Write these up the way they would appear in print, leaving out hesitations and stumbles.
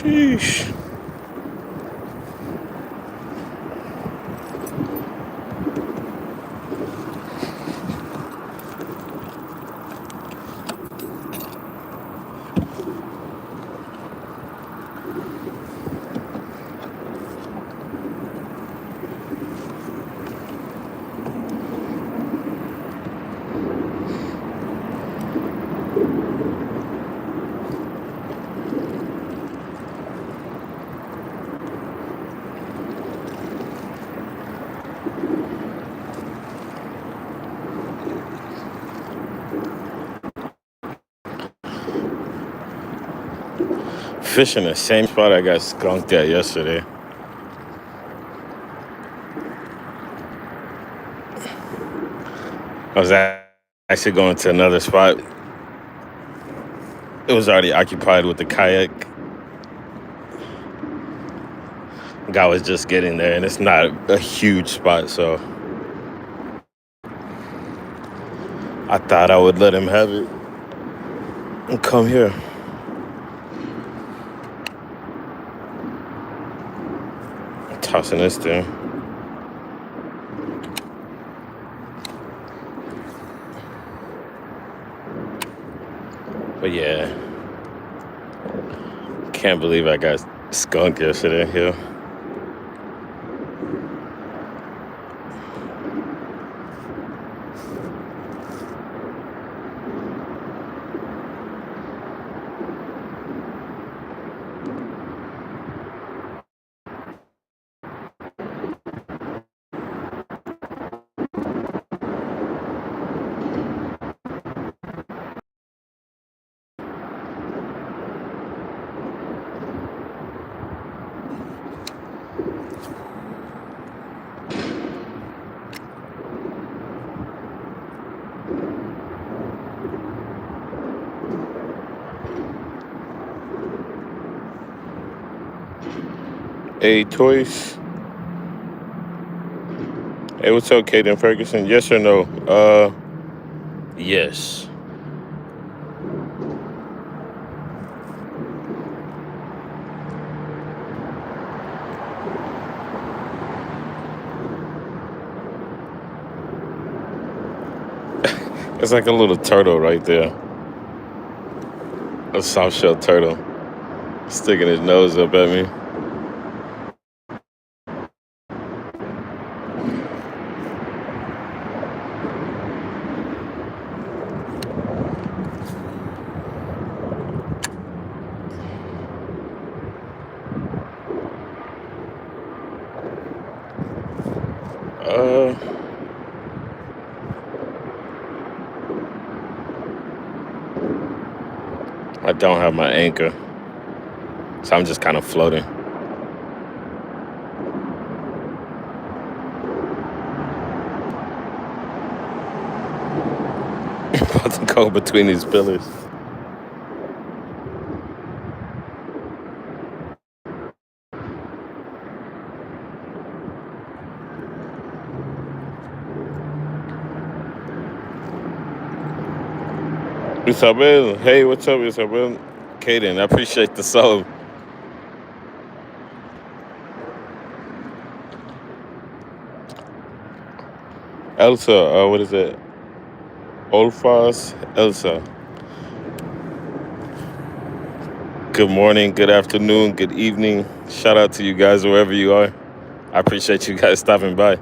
Sheesh. Fishing the same spot I got skunked at yesterday. I was actually going to another spot. It was already occupied with the kayak. Guy was just getting there, and it's not a huge spot, so I thought I would let him have it and come here. Tossing this thing. But yeah, can't believe I got skunked yesterday here. Hey, Toys. Hey, what's up, Kaden Ferguson? Yes or no? Yes. It's like a little turtle right there. A soft-shell turtle. Sticking his nose up at me. Uh, I don't have my anchor, so I'm just kind of floating. About to go between these pillars. Isabel, hey, what's up, Isabel? Kaden, I appreciate the sub. Elsa, what is it? Olfas Elsa. Good morning, good afternoon, good evening. Shout out to you guys wherever you are. I appreciate you guys stopping by.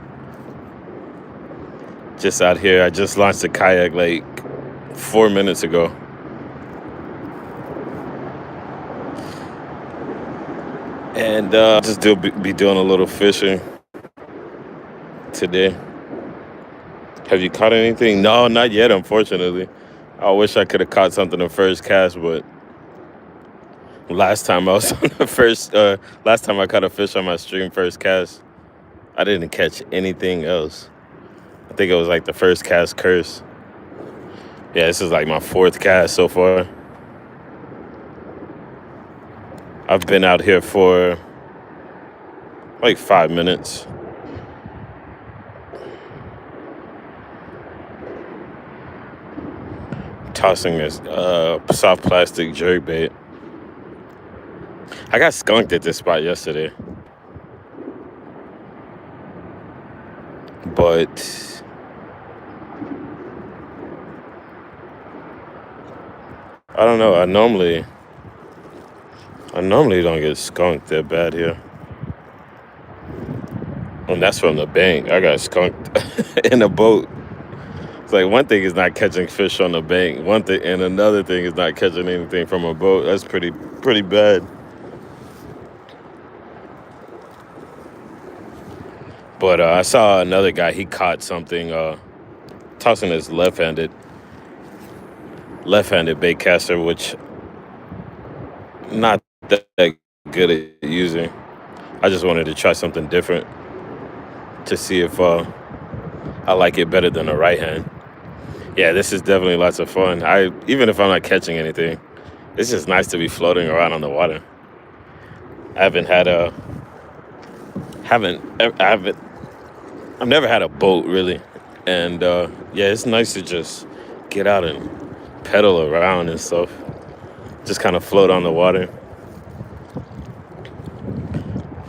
Just out here, I just launched a kayak like 4 minutes ago. And just be doing a little fishing today. Have you caught anything? No, not yet, unfortunately. I wish I could have caught something the first cast, but last time I was on the last time I caught a fish on my stream first cast, I didn't catch anything else. I think it was like the first cast curse. Yeah, this is like my fourth cast so far. I've been out here for like 5 minutes. Tossing this soft plastic jerk bait. I got skunked at this spot yesterday, but I don't know. I normally don't get skunked that bad here, and that's from the bank. I got skunked in a boat. It's like one thing is not catching fish on the bank, one thing, and another thing is not catching anything from a boat. That's pretty bad. But I saw another guy. He caught something, tossing his left-handed bait caster, which not that good at using. I just wanted to try something different to see if I like it better than the right hand. Yeah, this is definitely lots of fun. Even if I'm not catching anything, it's just nice to be floating around on the water. I haven't had a haven't I haven't I've never had a boat really, and yeah, it's nice to just get out and pedal around and stuff. Just kind of float on the water.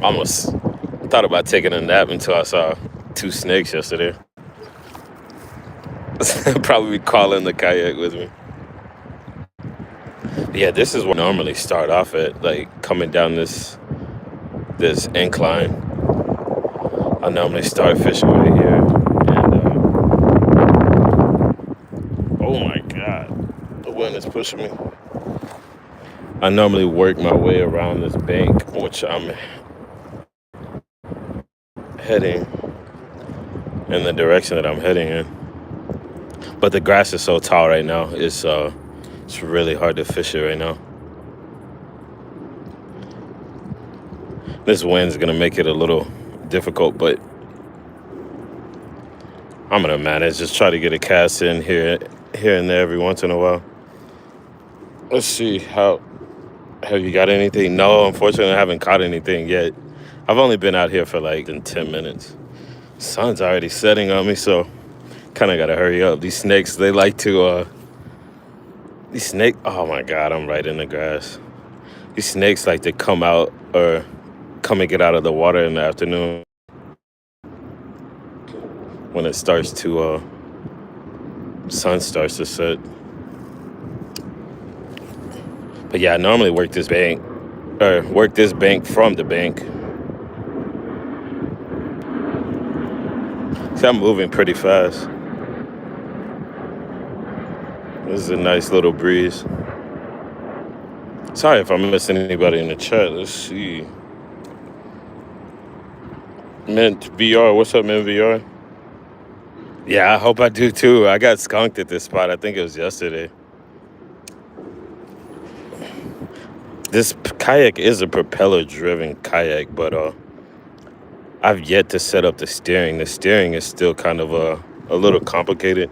Almost thought about taking a nap until I saw two snakes yesterday. Probably calling the kayak with me. But yeah, this is where I normally start off at, like coming down this incline. I normally start fishing right here, and oh my god, the wind is pushing me. I normally work my way around this bank, which I'm heading in the direction that I'm heading in. But the grass is so tall right now. It's really hard to fish it right now. This wind's gonna make it a little difficult, but I'm gonna manage. Just try to get a cast in here and there every once in a while. Let's see. How have you got anything? No, unfortunately I haven't caught anything yet. I've only been out here for like in 10 minutes. Sun's already setting on me, so kind of gotta hurry up. These snakes, they like to oh my god, I'm right in the grass. These snakes like to come out or come and get out of the water in the afternoon when it starts to sun starts to set. But yeah, I normally work this bank from the bank. See, I'm moving pretty fast. This is a nice little breeze. Sorry if I'm missing anybody in the chat. Let's see. Mint VR, what's up, Mint VR? Yeah, I hope I do too. I got skunked at this spot. I think it was yesterday. This kayak is a propeller-driven kayak, but I've yet to set up the steering. The steering is still kind of a little complicated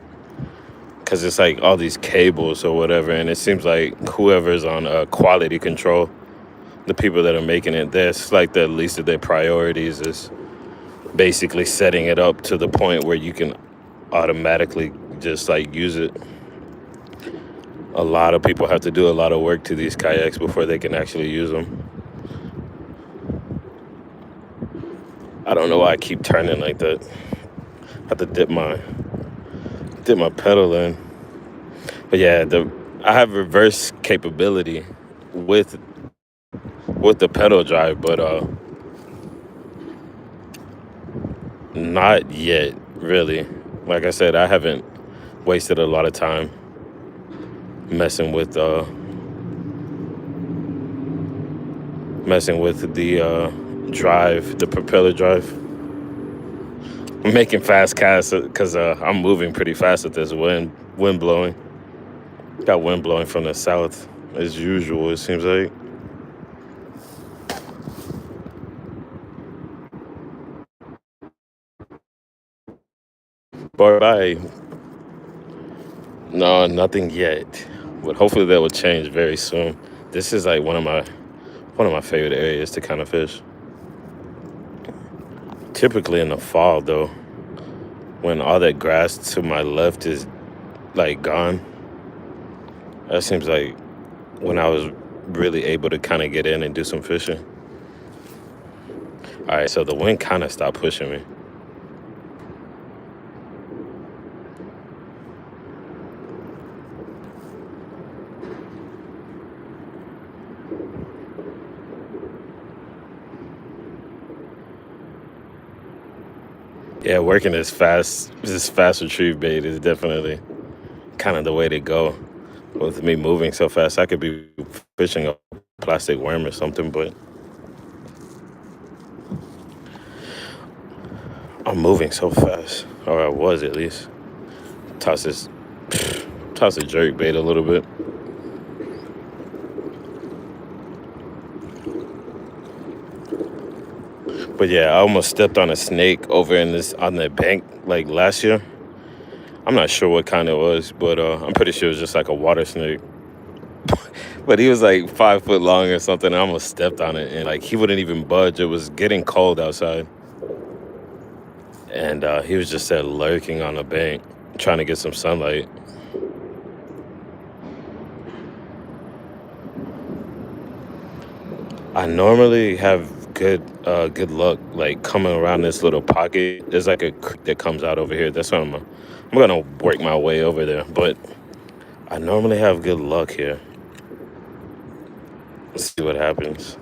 because it's like all these cables or whatever, and it seems like whoever's on quality control, the people that are making it, that's like the least of their priorities is basically setting it up to the point where you can automatically just like use it. A lot of people have to do a lot of work to these kayaks before they can actually use them. I don't know why I keep turning like that. I have to dip my pedal in. But yeah, I have reverse capability with the pedal drive, but not yet really. Like I said, I haven't wasted a lot of time messing with the drive, the propeller drive. I'm making fast casts because I'm moving pretty fast with this wind blowing. Got wind blowing from the south as usual, it seems like. Bye. No, nothing yet. But hopefully that will change very soon. This is like one of my favorite areas to kind of fish. Typically in the fall though, when all that grass to my left is like gone. That seems like when I was really able to kind of get in and do some fishing. All right, so the wind kind of stopped pushing me. Yeah, working this fast retrieve bait is definitely kind of the way to go. With me moving so fast, I could be fishing a plastic worm or something, but I'm moving so fast, or I was at least. Toss this, toss a jerk bait a little bit. But yeah, I almost stepped on a snake over on the bank like last year. I'm not sure what kind it was, but I'm pretty sure it was just like a water snake. But he was like 5 foot long or something. And I almost stepped on it, and like he wouldn't even budge. It was getting cold outside, and he was just there lurking on the bank, trying to get some sunlight. I normally have good luck like coming around this little pocket. There's like a creek that comes out over here. That's why I'm gonna work my way over there. But I normally have good luck here. Let's see what happens.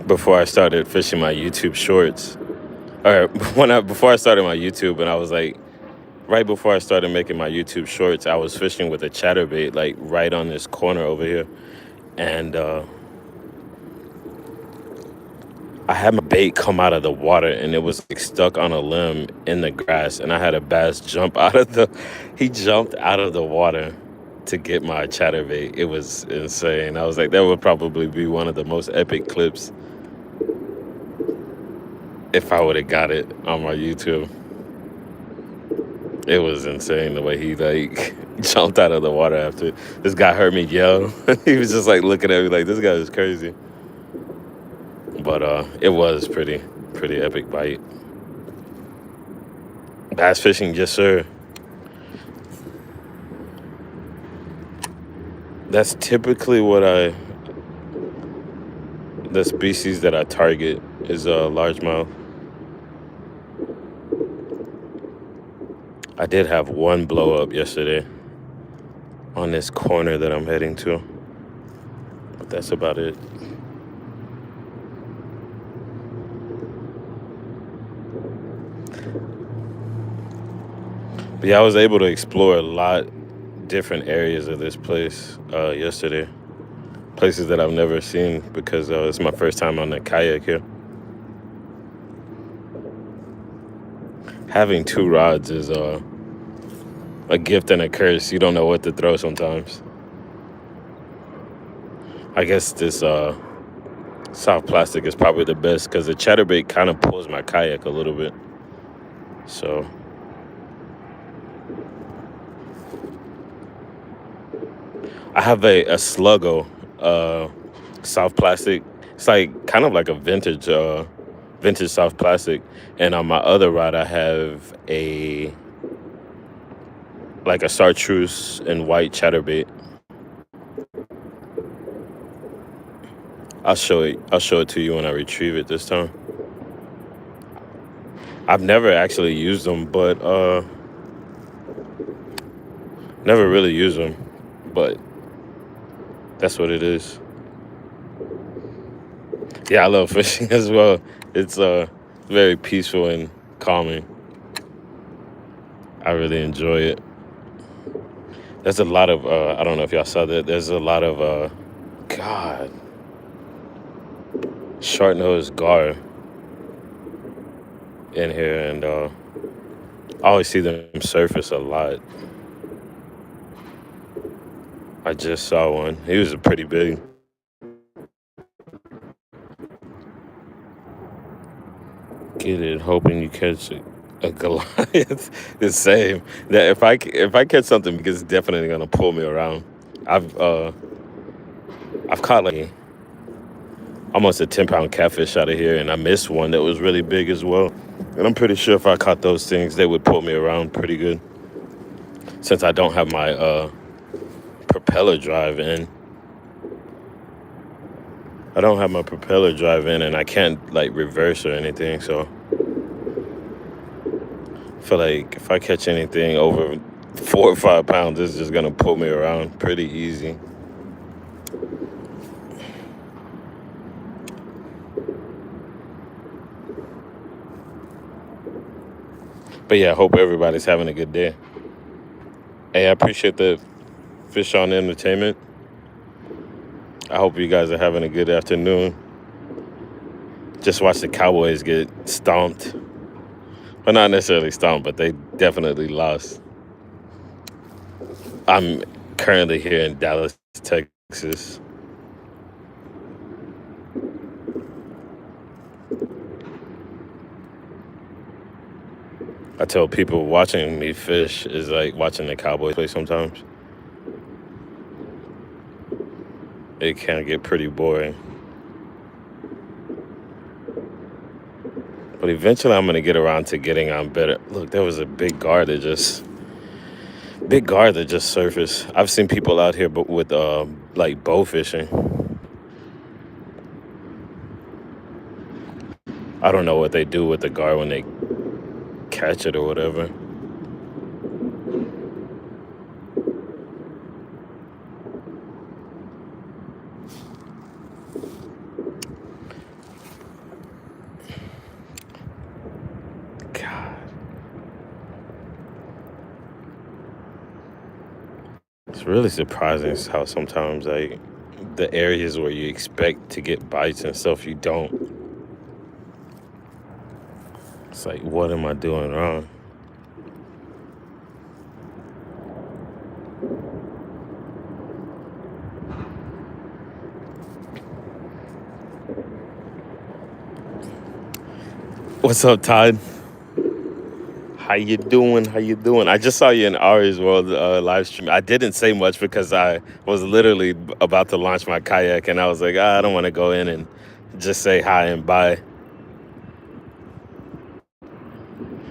Before I started fishing my YouTube shorts, or before I started my YouTube, and I was like, right before I started making my YouTube shorts, I was fishing with a chatterbait like right on this corner over here, and I had my bait come out of the water, and it was like stuck on a limb in the grass, and I had a bass jump out of the. He jumped out of the water to get my chatterbait. It was insane. I was like, that would probably be one of the most epic clips if I would have got it on my YouTube. It was insane the way he like jumped out of the water after this guy heard me yell. He was just like looking at me like this guy is crazy. But it was pretty epic bite. Bass fishing, yes sir. That's typically the species that I target is a largemouth. I did have one blow up yesterday on this corner that I'm heading to, but that's about it. But yeah, I was able to explore a lot different areas of this place yesterday. Places that I've never seen because it's my first time on the kayak here. Having two rods is a gift and a curse. You don't know what to throw sometimes. I guess this soft plastic is probably the best because the chatterbait kind of pulls my kayak a little bit. So I have a Sluggo soft plastic. It's like kind of like a vintage soft plastic. And on my other rod, I have a chartreuse and white chatterbait. I'll show it to you when I retrieve it this time. I've never actually used them, but never really used them. But that's what it is. Yeah, I love fishing as well. It's very peaceful and calming. I really enjoy it. There's a lot of I don't know if y'all saw that. There's a lot of God, short-nosed gar in here, and I always see them surface a lot. I just saw one. He was pretty big. Get it, hoping you catch a Goliath. The same. That if I catch something, because it's definitely gonna pull me around. I've caught like almost a 10-pound catfish out of here, and I missed one that was really big as well. And I'm pretty sure if I caught those things, they would pull me around pretty good. Since I don't have my propeller drive in. I don't have my propeller drive in, and I can't like reverse or anything. So I feel like if I catch anything over 4 or 5 pounds, it's just gonna pull me around pretty easy. But yeah, I hope everybody's having a good day. Hey, I appreciate the Fish on Entertainment. I hope you guys are having a good afternoon. Just watch the Cowboys get stomped. Well, not necessarily stomped, but they definitely lost. I'm currently here in Dallas, Texas. I tell people watching me fish is like watching the Cowboys play sometimes. It can get pretty boring. But eventually I'm going to get around to getting on better. Look, there was a big guard that just surfaced. I've seen people out here but with like bow fishing. I don't know what they do with the guard when they catch it or whatever. God. It's really surprising how sometimes like the areas where you expect to get bites and stuff, you don't. It's like, what am I doing wrong? What's up, Todd? How you doing? How you doing? I just saw you in Ari's World live stream. I didn't say much because I was literally about to launch my kayak, and I was like, I don't want to go in and just say hi and bye.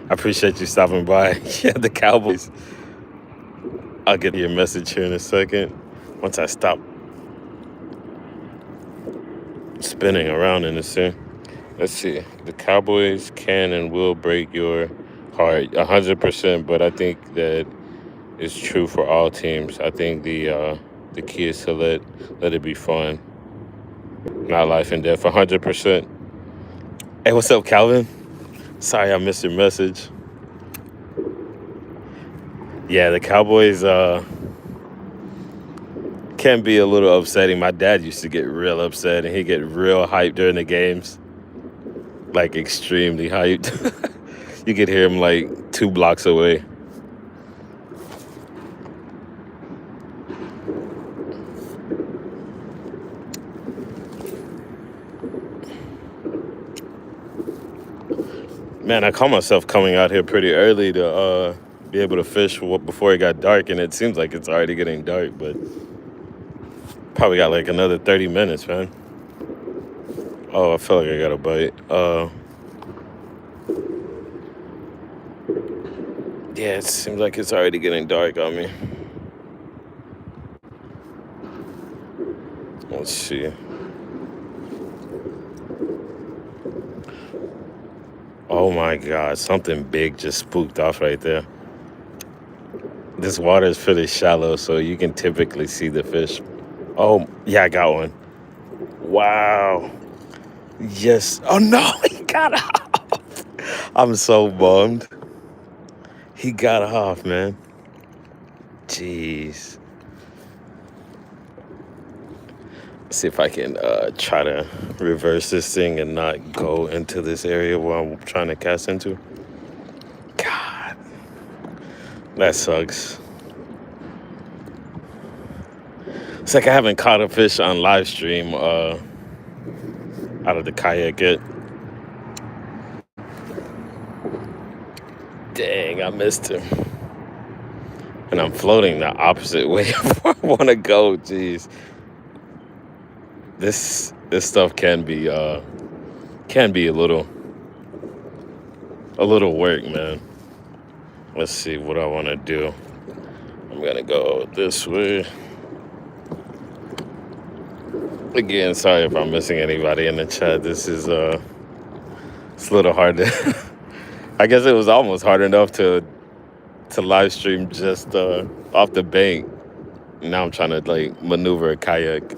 I appreciate you stopping by. Yeah, the Cowboys. I'll get your message here in a second. Once I stop spinning around in this thing. Let's see. The Cowboys can and will break your heart 100%, but I think that it's true for all teams. I think the key is to let it be fun, not life and death. 100%. Hey, what's up, Calvin? Sorry I missed your message. Yeah, the Cowboys can be a little upsetting. My dad used to get real upset, and he'd get real hyped during the games, like extremely hyped. You could hear him like 2 blocks away. Man, I caught myself coming out here pretty early to be able to fish before it got dark, and it seems like it's already getting dark, but probably got like another 30 minutes, man. Oh, I feel like I got a bite. Yeah, it seems like it's already getting dark on me. Let's see. Oh my God, something big just spooked off right there. This water is pretty shallow, so you can typically see the fish. Oh, yeah, I got one. Wow. Yes. Oh no, he got off. I'm so bummed. He got off, man. Jeez. See if I can try to reverse this thing and not go into this area where I'm trying to cast into. God, that sucks. It's like I haven't caught a fish on live stream out of the kayak yet. Dang, I missed him. And I'm floating the opposite way where I want to go. Jeez. This stuff can be a little a little work, man. Let's see what I want to do. I'm gonna go this way. Again, sorry if I'm missing anybody in the chat. This is it's a little hard to. I guess it was almost hard enough to live stream just off the bank. Now I'm trying to like maneuver a kayak,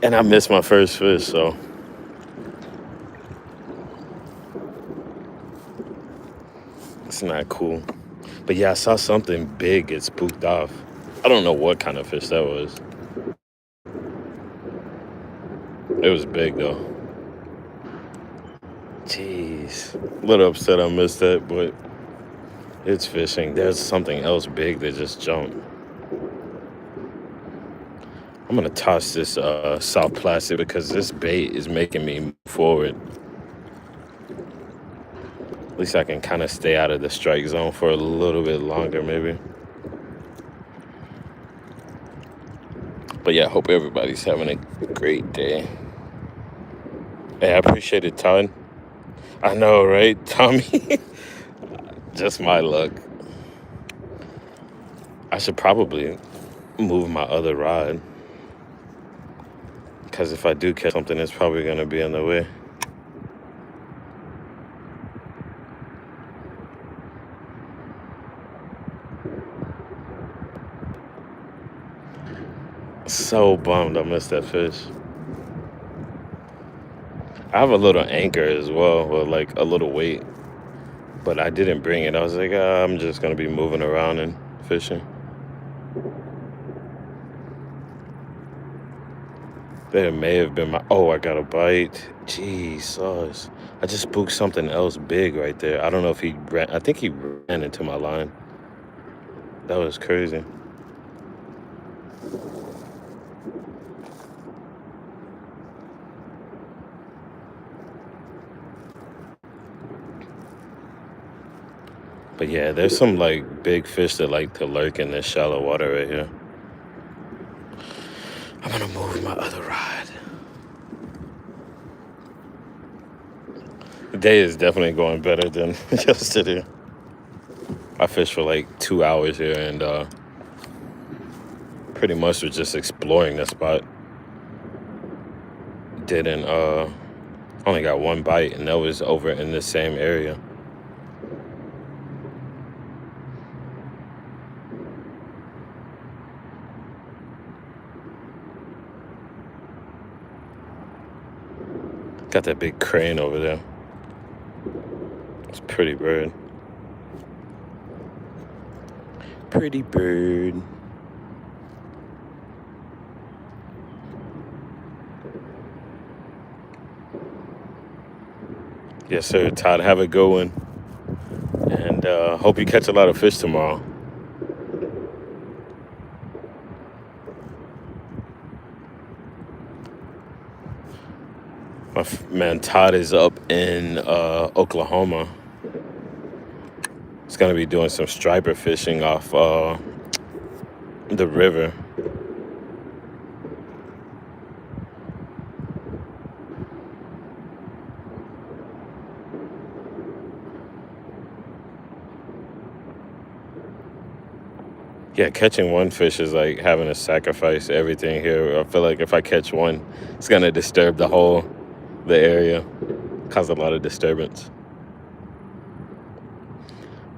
and I missed my first fish, so it's not cool. But yeah, I saw something big get spooked off. I don't know what kind of fish that was. It was big though. Jeez, a little upset I missed that, but it's fishing. There's something else big that just jumped. I'm gonna toss this soft plastic because this bait is making me move forward. At least I can kind of stay out of the strike zone for a little bit longer, maybe. But yeah, I hope everybody's having a great day. Hey, I appreciate it, Todd. I know, right, Tommy? Just my luck. I should probably move my other rod, because if I do catch something, it's probably gonna be in the way. So bummed I missed that fish. I have a little anchor as well, with like a little weight, but I didn't bring it. I was like, I'm just gonna be moving around and fishing. That may have been my. Oh, I got a bite. Jesus, I just spooked something else big right there. I don't know if he ran. I think he ran into my line. That was crazy. But yeah, there's some like big fish that like to lurk in this shallow water right here. I'm gonna move my other rod. The day is definitely going better than yesterday. I fished for like 2 hours here and pretty much was just exploring the spot. Didn't only got one bite, and that was over in the same area. Got that big crane over there. It's a pretty bird. Pretty bird. Yes, sir, Todd. Have a good one. And hope you catch a lot of fish tomorrow. My man Todd is up in Oklahoma. He's going to be doing some striper fishing off the river. Yeah, catching one fish is like having to sacrifice everything here. I feel like if I catch one, it's going to disturb the area, cause a lot of disturbance.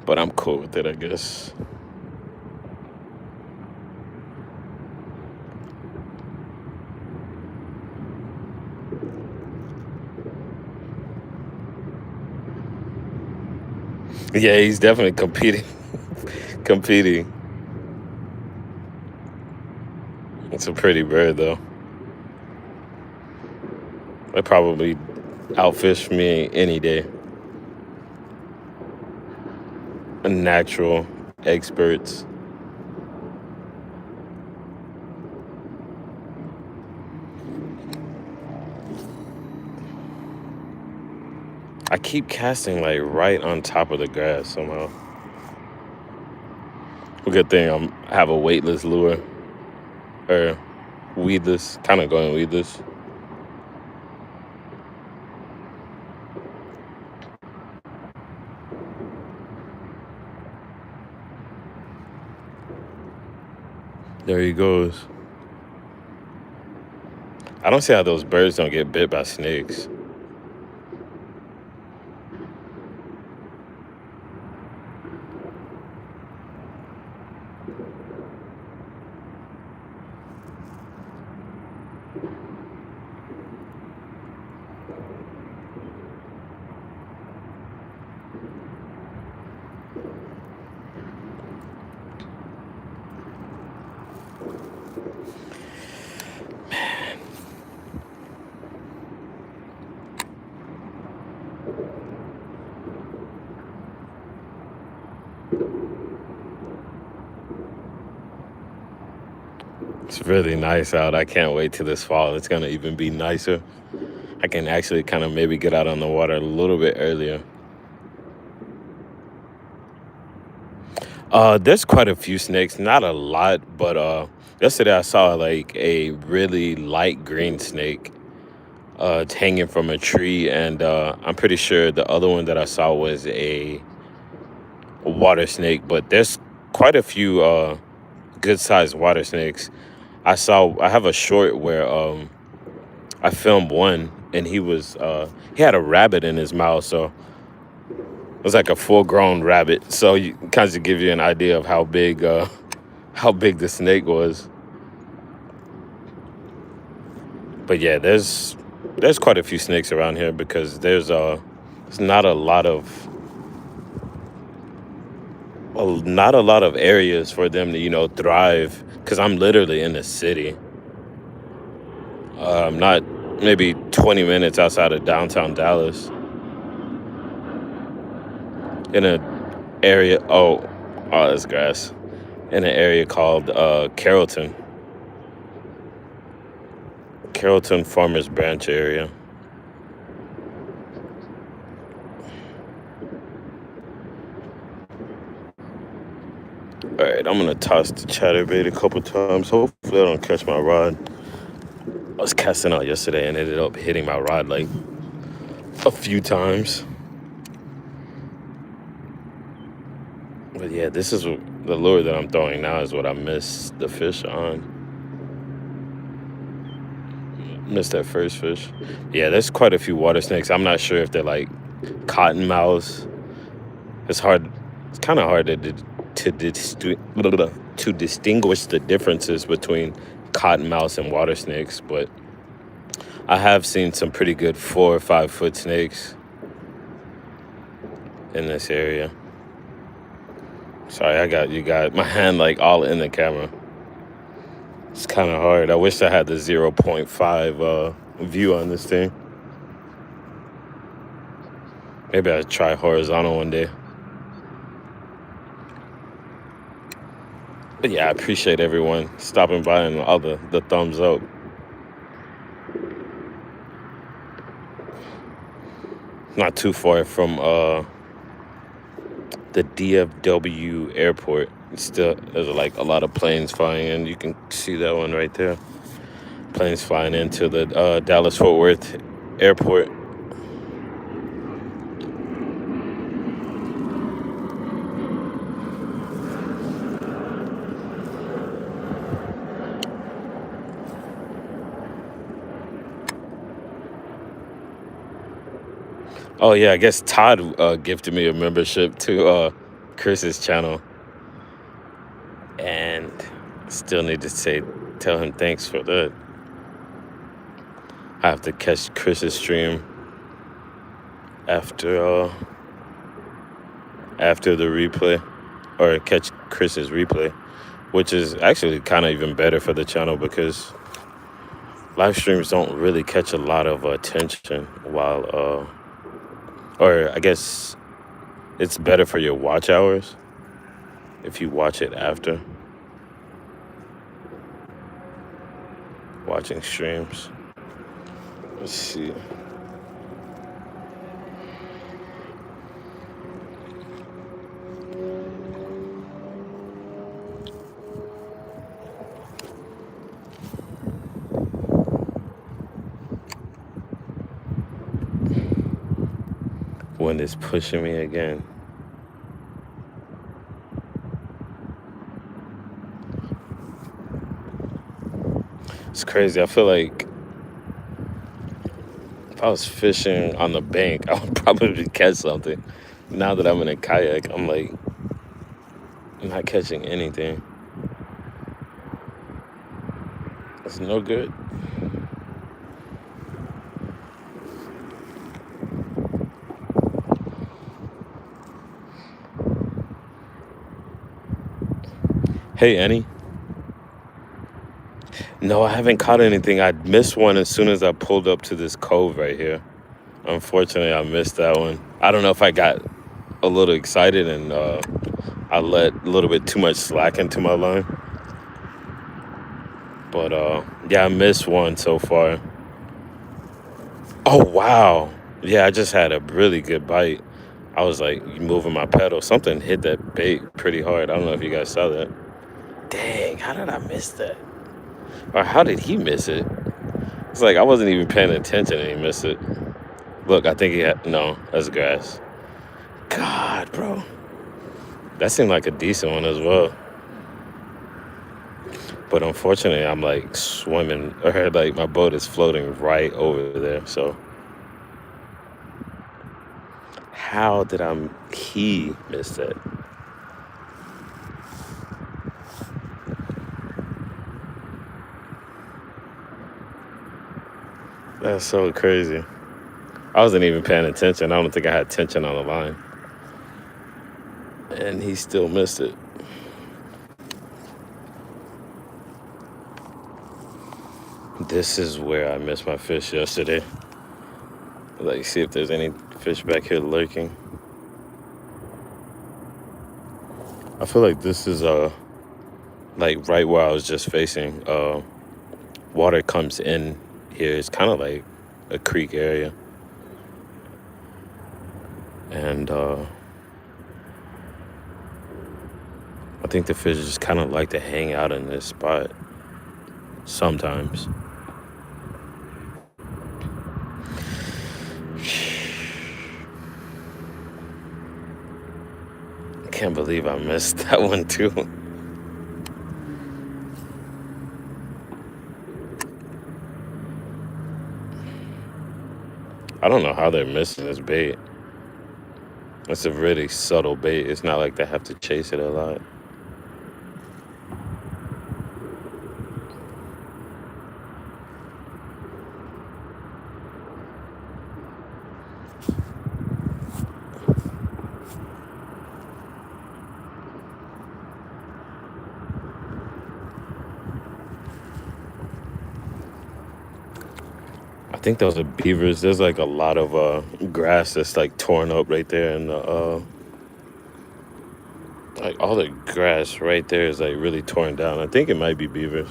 But I'm cool with it, I guess. Yeah, he's definitely competing. competing. It's a pretty bird, though. They probably outfish me any day. Natural experts. I keep casting like right on top of the grass somehow. Good thing I have a weightless lure, or weedless, kind of going weedless. There he goes. I don't see how those birds don't get bit by snakes. It's really nice out. I can't wait till this fall. It's gonna even be nicer. I can actually kind of maybe get out on the water a little bit earlier. There's quite a few snakes, not a lot, but yesterday I saw like a really light green snake it's hanging from a tree, and I'm pretty sure the other one that I saw was a water snake. But there's quite a few good sized water snakes. I have a short where I filmed one, and he had a rabbit in his mouth, so it was like a full grown rabbit. So you kind of give you an idea of how big the snake was. But yeah, there's quite a few snakes around here because there's not a lot of areas for them to thrive. Because I'm literally in the city. Not maybe 20 minutes outside of downtown Dallas, in a area. Oh, that's grass. In an area called Carrollton Farmers Branch area. All right, I'm gonna toss the chatterbait a couple times. Hopefully, I don't catch my rod. I was casting out yesterday and ended up hitting my rod like a few times. But yeah, this is the lure that I'm throwing now is what I missed the fish on. Missed that first fish. Yeah, there's quite a few water snakes. I'm not sure if they're like cottonmouths. It's hard. It's kind of hard to distinguish the differences between cottonmouths and water snakes, but I have seen some pretty good 4 or 5 foot snakes in this area. Sorry, you got my hand like all in the camera. It's kind of hard. I wish I had the zero point 0.5 view on this thing. Maybe I'll try horizontal one day. But yeah, I appreciate everyone stopping by and all the thumbs up. Not too far from the DFW airport. There's like a lot of planes flying in. You can see that one right there. Planes flying into the Dallas Fort Worth airport. Oh yeah, I guess Todd gifted me a membership to Chris's channel, and still need to tell him thanks for that. I have to catch Chris's stream after the replay, or catch Chris's replay, which is actually kind of even better for the channel because live streams don't really catch a lot of attention while or I guess it's better for your watch hours if you watch it after watching streams. Let's see. Wind is pushing me again. It's crazy. I feel like if I was fishing on the bank, I would probably catch something. Now that I'm in a kayak, I'm like not catching anything. It's no good. Hey, Annie. No, I haven't caught anything. I missed one as soon as I pulled up to this cove right here. Unfortunately, I missed that one. I don't know if I got a little excited and I let a little bit too much slack into my line. But yeah, I missed one so far. Oh, wow. Yeah, I just had a really good bite. I was like moving my pedal. Something hit that bait pretty hard. I don't know if you guys saw that. Dang, how did I miss that? Or how did he miss it? It's like I wasn't even paying attention and he missed it. Look, I think he had, no, that's grass. God, bro. That seemed like a decent one as well. But unfortunately, I'm like swimming, or like my boat is floating right over there. So how did he miss that? That's so crazy. I wasn't even paying attention. I don't think I had tension on the line. And he still missed it. This is where I missed my fish yesterday. Like, see if there's any fish back here lurking. I feel like this is like right where I was just facing. Water comes in here. It's kind of like a creek area. And I think the fish just kind of like to hang out in this spot sometimes. I can't believe I missed that one too. I don't know how they're missing this bait. It's a really subtle bait. It's not like they have to chase it a lot. I think those are beavers. There's like a lot of grass that's like torn up right there, and like all the grass right there is like really torn down. I think it might be beavers.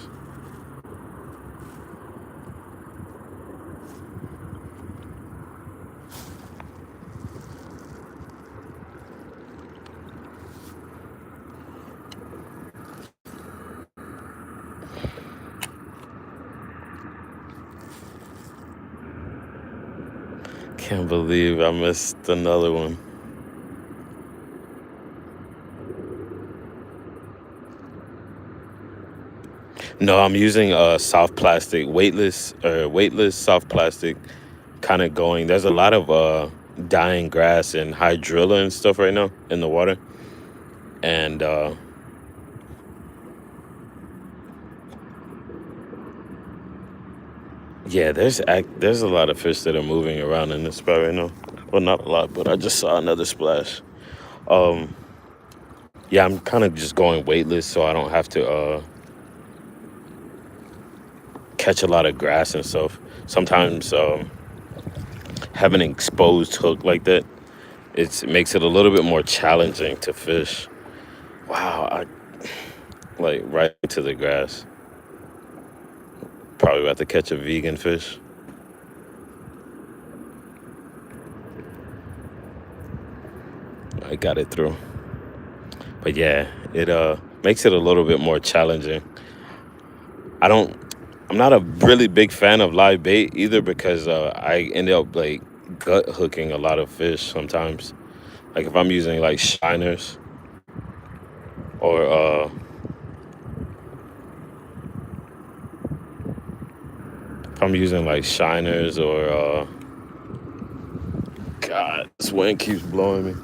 Can't believe I missed another one. No, I'm using soft plastic, weightless soft plastic, kind of going. There's a lot of dying grass and hydrilla and stuff right now in the water, and yeah, there's a lot of fish that are moving around in this spot right now. Well, not a lot, but I just saw another splash. Um, yeah, I'm kind of just going weightless, so I don't have to catch a lot of grass and stuff. Sometimes having an exposed hook like that, it makes it a little bit more challenging to fish. Wow, I like right into the grass. Probably about to catch a vegan fish. I got it through. But yeah, it makes it a little bit more challenging. I don't I'm not a really big fan of live bait either because I end up like gut hooking a lot of fish sometimes. Like if I'm using like shiners or I'm using like shiners or God, this wind keeps blowing me.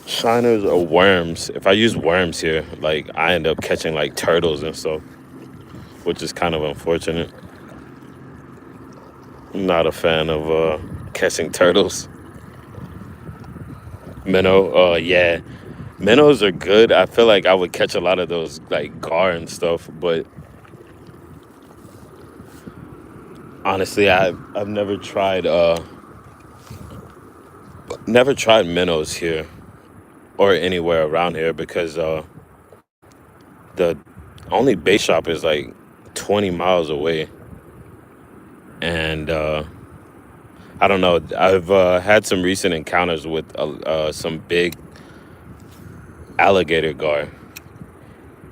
Shiners or worms. If I use worms here, like I end up catching like turtles and stuff, which is kind of unfortunate. I'm not a fan of catching turtles. Minnow, yeah, minnows are good. I feel like I would catch a lot of those like gar and stuff, but honestly, I've never tried minnows here or anywhere around here because the only bait shop is like 20 miles away, and I don't know. I've had some recent encounters with some big alligator gar,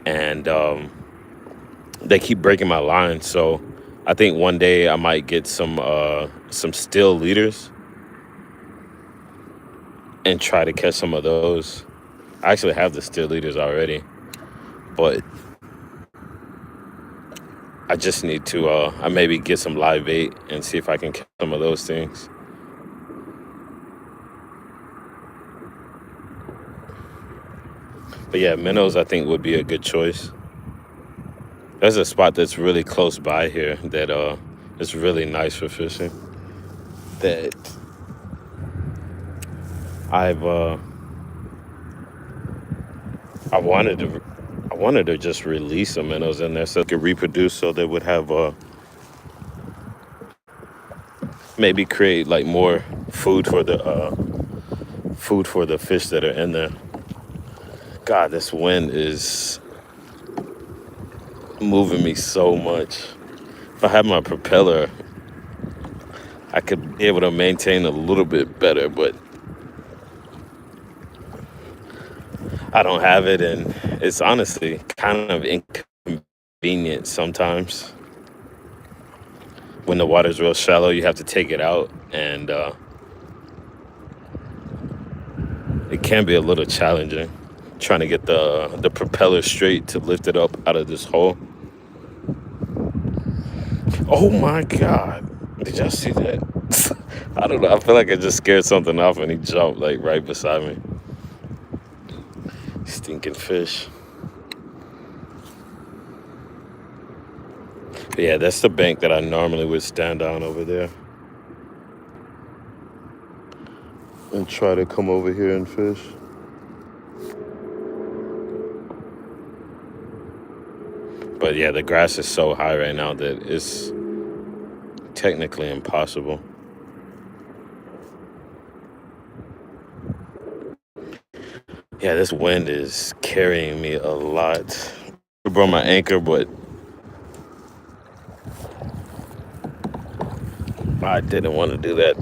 and they keep breaking my line. So I think one day I might get some steel leaders and try to catch some of those. I actually have the steel leaders already, but I just need to I maybe get some live bait and see if I can catch some of those things. But yeah, minnows I think would be a good choice. There's a spot that's really close by here that is really nice for fishing. That I've I wanted to just release some minnows in there so they could reproduce, so they would have maybe create like more food for the fish that are in there. God, this wind is moving me so much. If I had my propeller, I could be able to maintain a little bit better, but I don't have it, and it's honestly kind of inconvenient sometimes. When the water's real shallow, you have to take it out, and it can be a little challenging trying to get the propeller straight to lift it up out of this hole. Oh my God. Did y'all see that? I don't know. I feel like I just scared something off and he jumped like right beside me. Stinking fish. But yeah, that's the bank that I normally would stand on over there and try to come over here and fish. But yeah, the grass is so high right now that it's technically impossible. Yeah, this wind is carrying me a lot. I broke my anchor, but I didn't want to do that.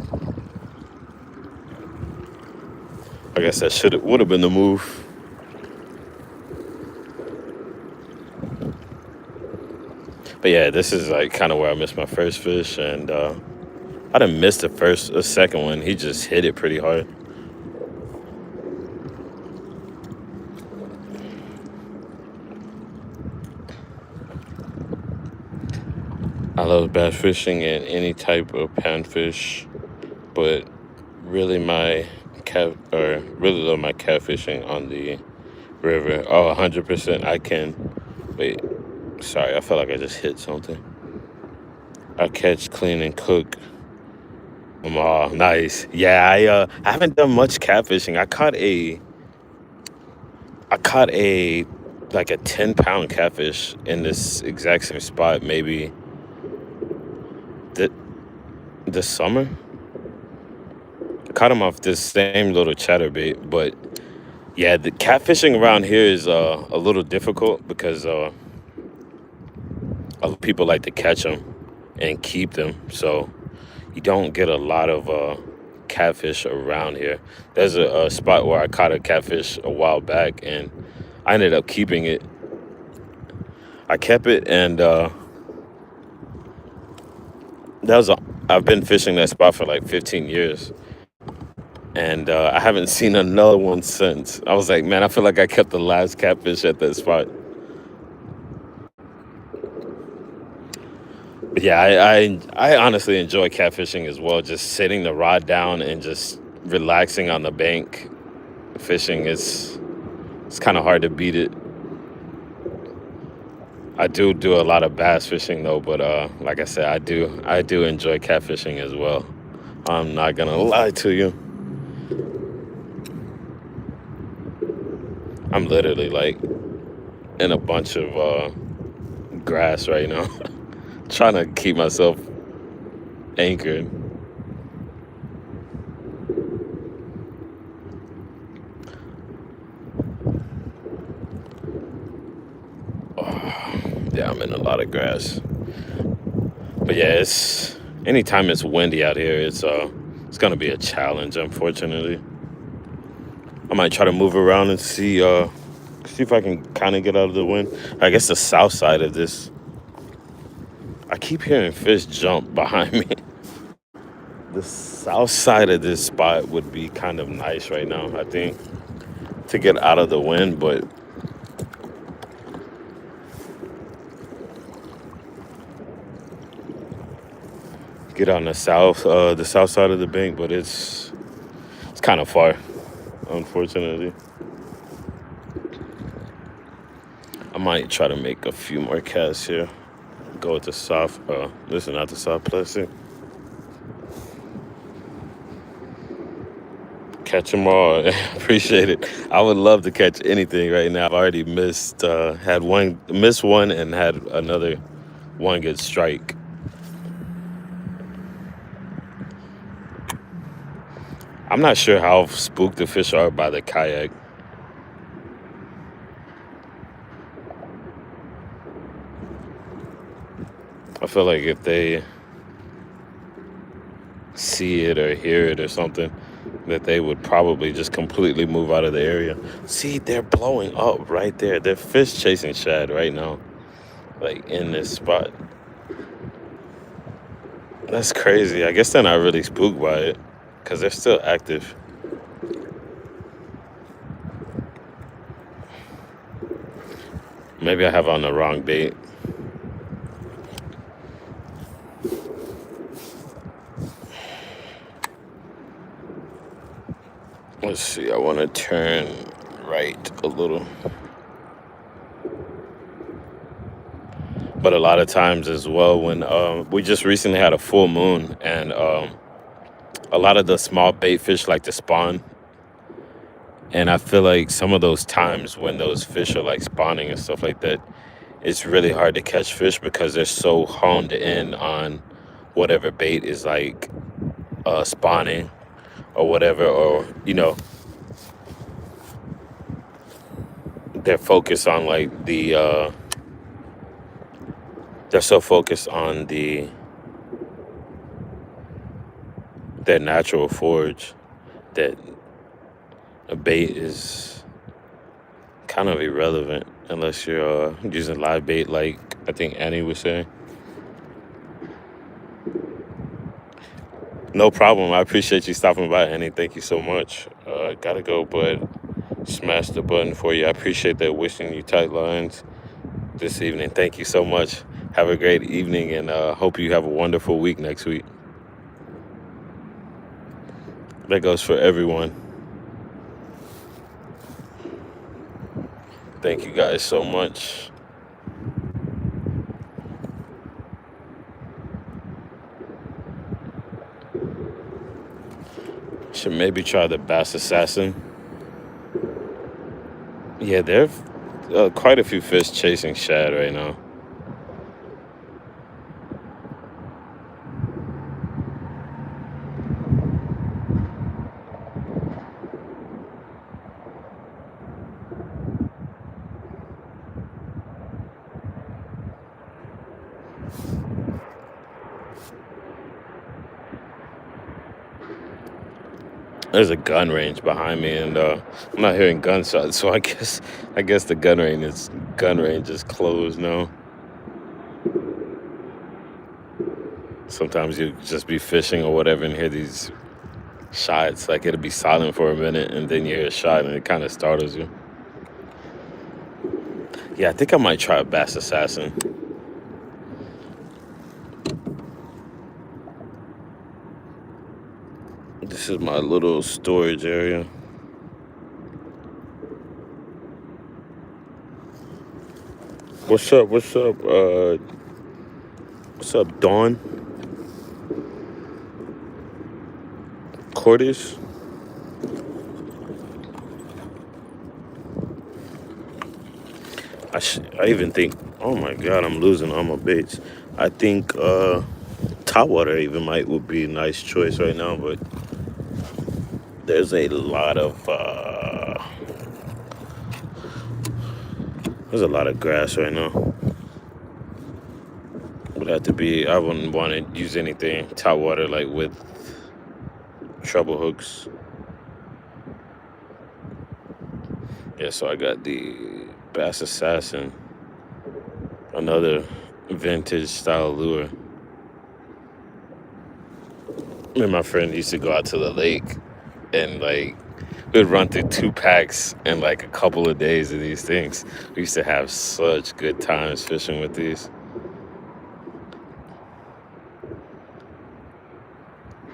I guess that would have been the move. But yeah, this is like kind of where I missed my first fish, and I didn't miss the second one. He just hit it pretty hard. I love bass fishing and any type of panfish, but really really love my catfishing on the river. Oh, 100%. I can. Wait, sorry, I felt like I just hit something. I catch, clean, and cook. Oh, nice. Yeah, I haven't done much catfishing. I caught a like a 10-pound catfish in this exact same spot maybe th- this summer. I caught him off this same little chatterbait, but yeah, the catfishing around here is a little difficult because other people like to catch them and keep them, so you don't get a lot of catfish around here. There's a spot where I caught a catfish a while back, and I ended up keeping it. I kept it, and that was I've been fishing that spot for like 15 years, and I haven't seen another one since. I was like, man, I feel like I kept the last catfish at that spot. Yeah, I honestly enjoy catfishing as well. Just sitting the rod down and just relaxing on the bank fishing is it's kind of hard to beat it. I do a lot of bass fishing though, but like I said, I do enjoy catfishing as well. I'm not gonna lie to you. I'm literally like in a bunch of grass right now, trying to keep myself anchored. Yeah, I'm in a lot of grass. But yeah, it's anytime it's windy out here, it's gonna be a challenge, unfortunately. I might try to move around and see if I can kind of get out of the wind. I guess the south side of this, I keep hearing fish jump behind me. The south side of this spot would be kind of nice right now, I think, to get out of the wind, but get on the south side of the bank, but it's kind of far, unfortunately. I might try to make a few more casts here. Go with the soft, listen, not the soft plastic. Catch them all. Appreciate it. I would love to catch anything right now. I've already missed one, and had another one good strike. I'm not sure how spooked the fish are by the kayak. I feel like if they see it or hear it or something, that they would probably just completely move out of the area. See, they're blowing up right there. They're fish chasing shad right now, like in this spot. That's crazy. I guess they're not really spooked by it because they're still active. Maybe I have on the wrong bait. Let's see. I want to turn right a little. But a lot of times as well, when we just recently had a full moon, and a lot of the small bait fish like to spawn. And I feel like some of those times when those fish are like spawning and stuff like that, it's really hard to catch fish because they're so honed in on whatever bait is like spawning or whatever, or they're focused on like they're so focused on their natural forage that a bait is kind of irrelevant unless you're using live bait, like I think Annie was saying. No problem. I appreciate you stopping by, Annie. Thank you so much. Gotta go, but smash the button for you. I appreciate that. Wishing you tight lines this evening. Thank you so much. Have a great evening, and hope you have a wonderful week next week. That goes for everyone. Thank you guys so much. Should maybe try the Bass Assassin. Yeah, there are quite a few fish chasing shad right now. There's a gun range behind me, and I'm not hearing gunshots, so I guess the gun range is closed now. Sometimes you just be fishing or whatever and hear these shots. Like it'll be silent for a minute, and then you hear a shot, and it kind of startles you. Yeah, I think I might try a Bass Assassin. This is my little storage area. What's up? What's up? What's up, Dawn? Cordis? I even think. Oh my God, I'm losing all my baits. I think top water even would be a nice choice right now, but there's a lot of there's a lot of grass right now. Would have to be. I wouldn't want to use anything top water like with treble hooks. Yeah, so I got the Bass Assassin, another vintage style lure. Me and my friend used to go out to the lake and like we'd run through 2 packs in like a couple of days of these things. We used to have such good times fishing with these.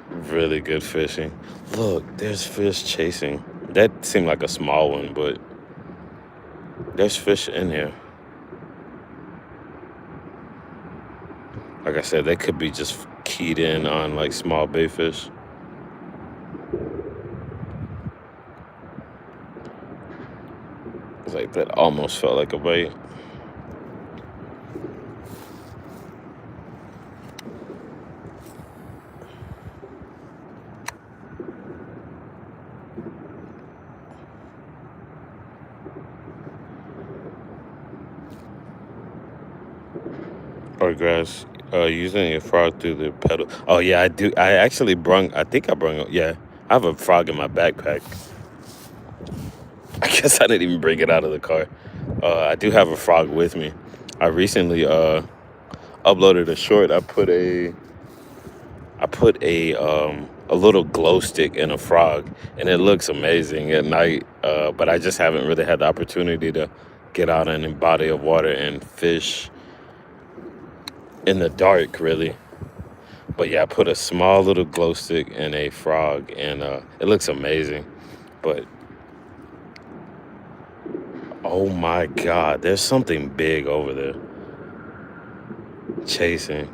Really good fishing. Look, there's fish chasing. That seemed like a small one, but there's fish in here. Like I said, they could be just keyed in on like small bait fish. It's like that almost felt like a bite. Or grass. Using a frog through the pedal. Oh yeah, I do. I actually brung. I think I brung. Yeah, I have a frog in my backpack. I guess I didn't even bring it out of the car. I do have a frog with me. I recently uploaded a short. I put a little glow stick in a frog, and it looks amazing at night. But I just haven't really had the opportunity to get out in a body of water and fish in the dark, really. But yeah, I put a small little glow stick in a frog, and it looks amazing. But oh my God, there's something big over there chasing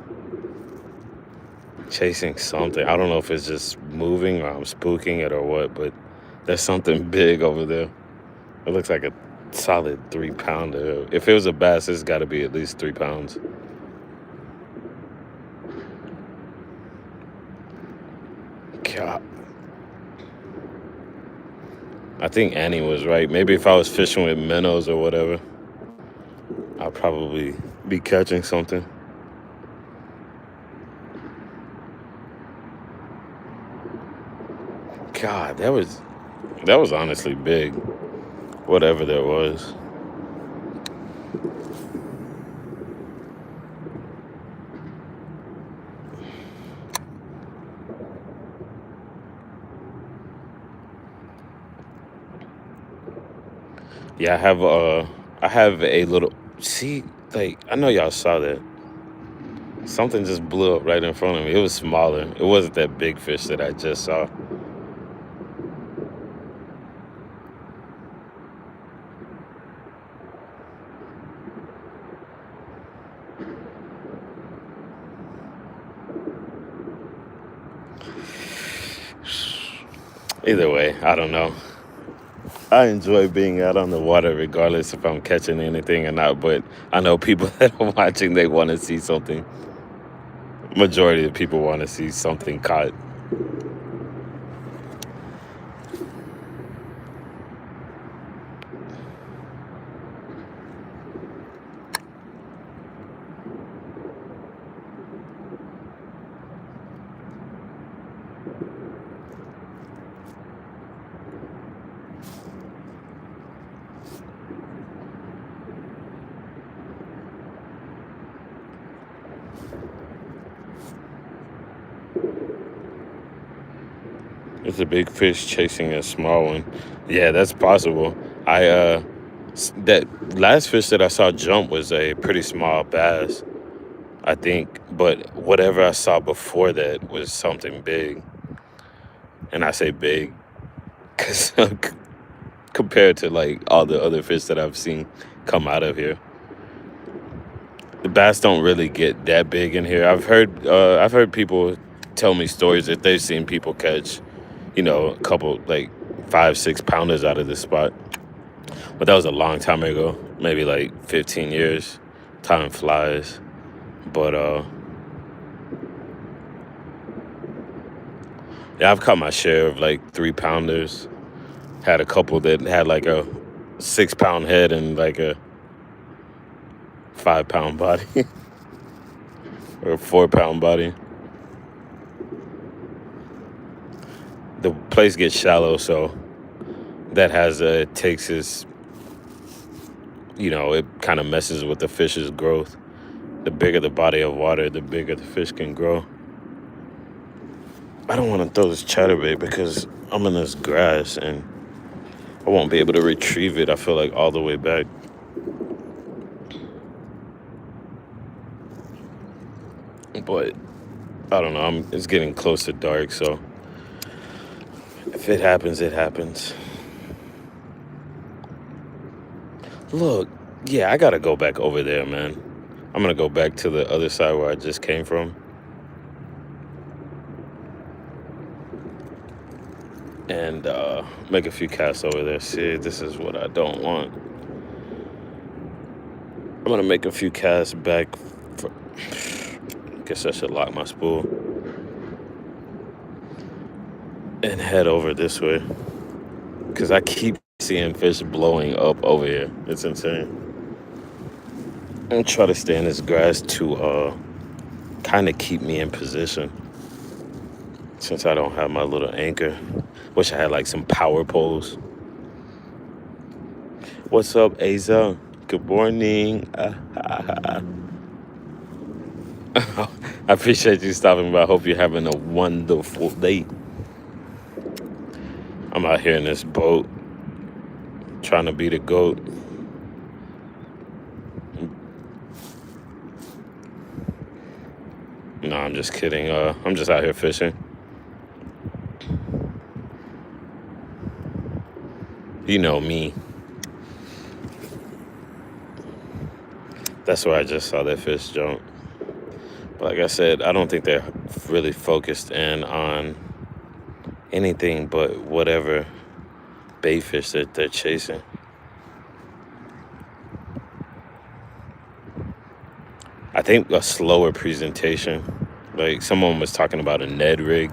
something. I don't know if it's just moving or I'm spooking it or what, but there's something big over there. It looks like a solid 3 pounder. If it was a bass, it's got to be at least 3 pounds. God. I think Annie was right. Maybe if I was fishing with minnows or whatever, I'll probably be catching something. God, that was honestly big. Whatever that was. Yeah, I have a little. See, like I know y'all saw that. Something just blew up right in front of me. It was smaller. It wasn't that big fish that I just saw. Either way, I don't know. I enjoy being out on the water regardless if I'm catching anything or not, but I know people that are watching, they want to see something. Majority of people want to see something caught. It's a big fish chasing a small one. Yeah, that's possible. That last fish that I saw jump was a pretty small bass, I think, but whatever I saw before that was something big. And I say big because compared to like all the other fish that I've seen come out of here, the bass don't really get that big in here. I've heard people tell me stories that they've seen people catch, a couple like 5, 6 pounders out of this spot. But that was a long time ago, maybe like 15 years. Time flies. But yeah, I've caught my share of like 3 pounders. Had a couple that had like a 6 pound head and like a 5 pound body or a 4 pound body. The place gets shallow, so that takes its, it kind of messes with the fish's growth. The bigger the body of water, the bigger the fish can grow. I don't want to throw this chatterbait because I'm in this grass and I won't be able to retrieve it, I feel like, all the way back. But I don't know. It's getting close to dark, so if it happens, it happens. Look, yeah, I gotta go back over there, man. I'm gonna go back to the other side where I just came from. And make a few casts over there. See, this is what I don't want. I'm gonna make a few casts back. Guess I should lock my spool and head over this way because I keep seeing fish blowing up over here. It's insane. And try to stay in this grass to kind of keep me in position since I don't have my little anchor. Wish I had like some power poles. What's up, Aza? Good morning. I appreciate you stopping by. I hope you're having a wonderful day. I'm out here in this boat trying to be the goat. No, I'm just kidding. I'm just out here fishing. You know me. That's where I just saw that fish jump. But like I said, I don't think they're really focused in on anything but whatever bait fish that they're chasing. I think a slower presentation. Like someone was talking about a Ned rig.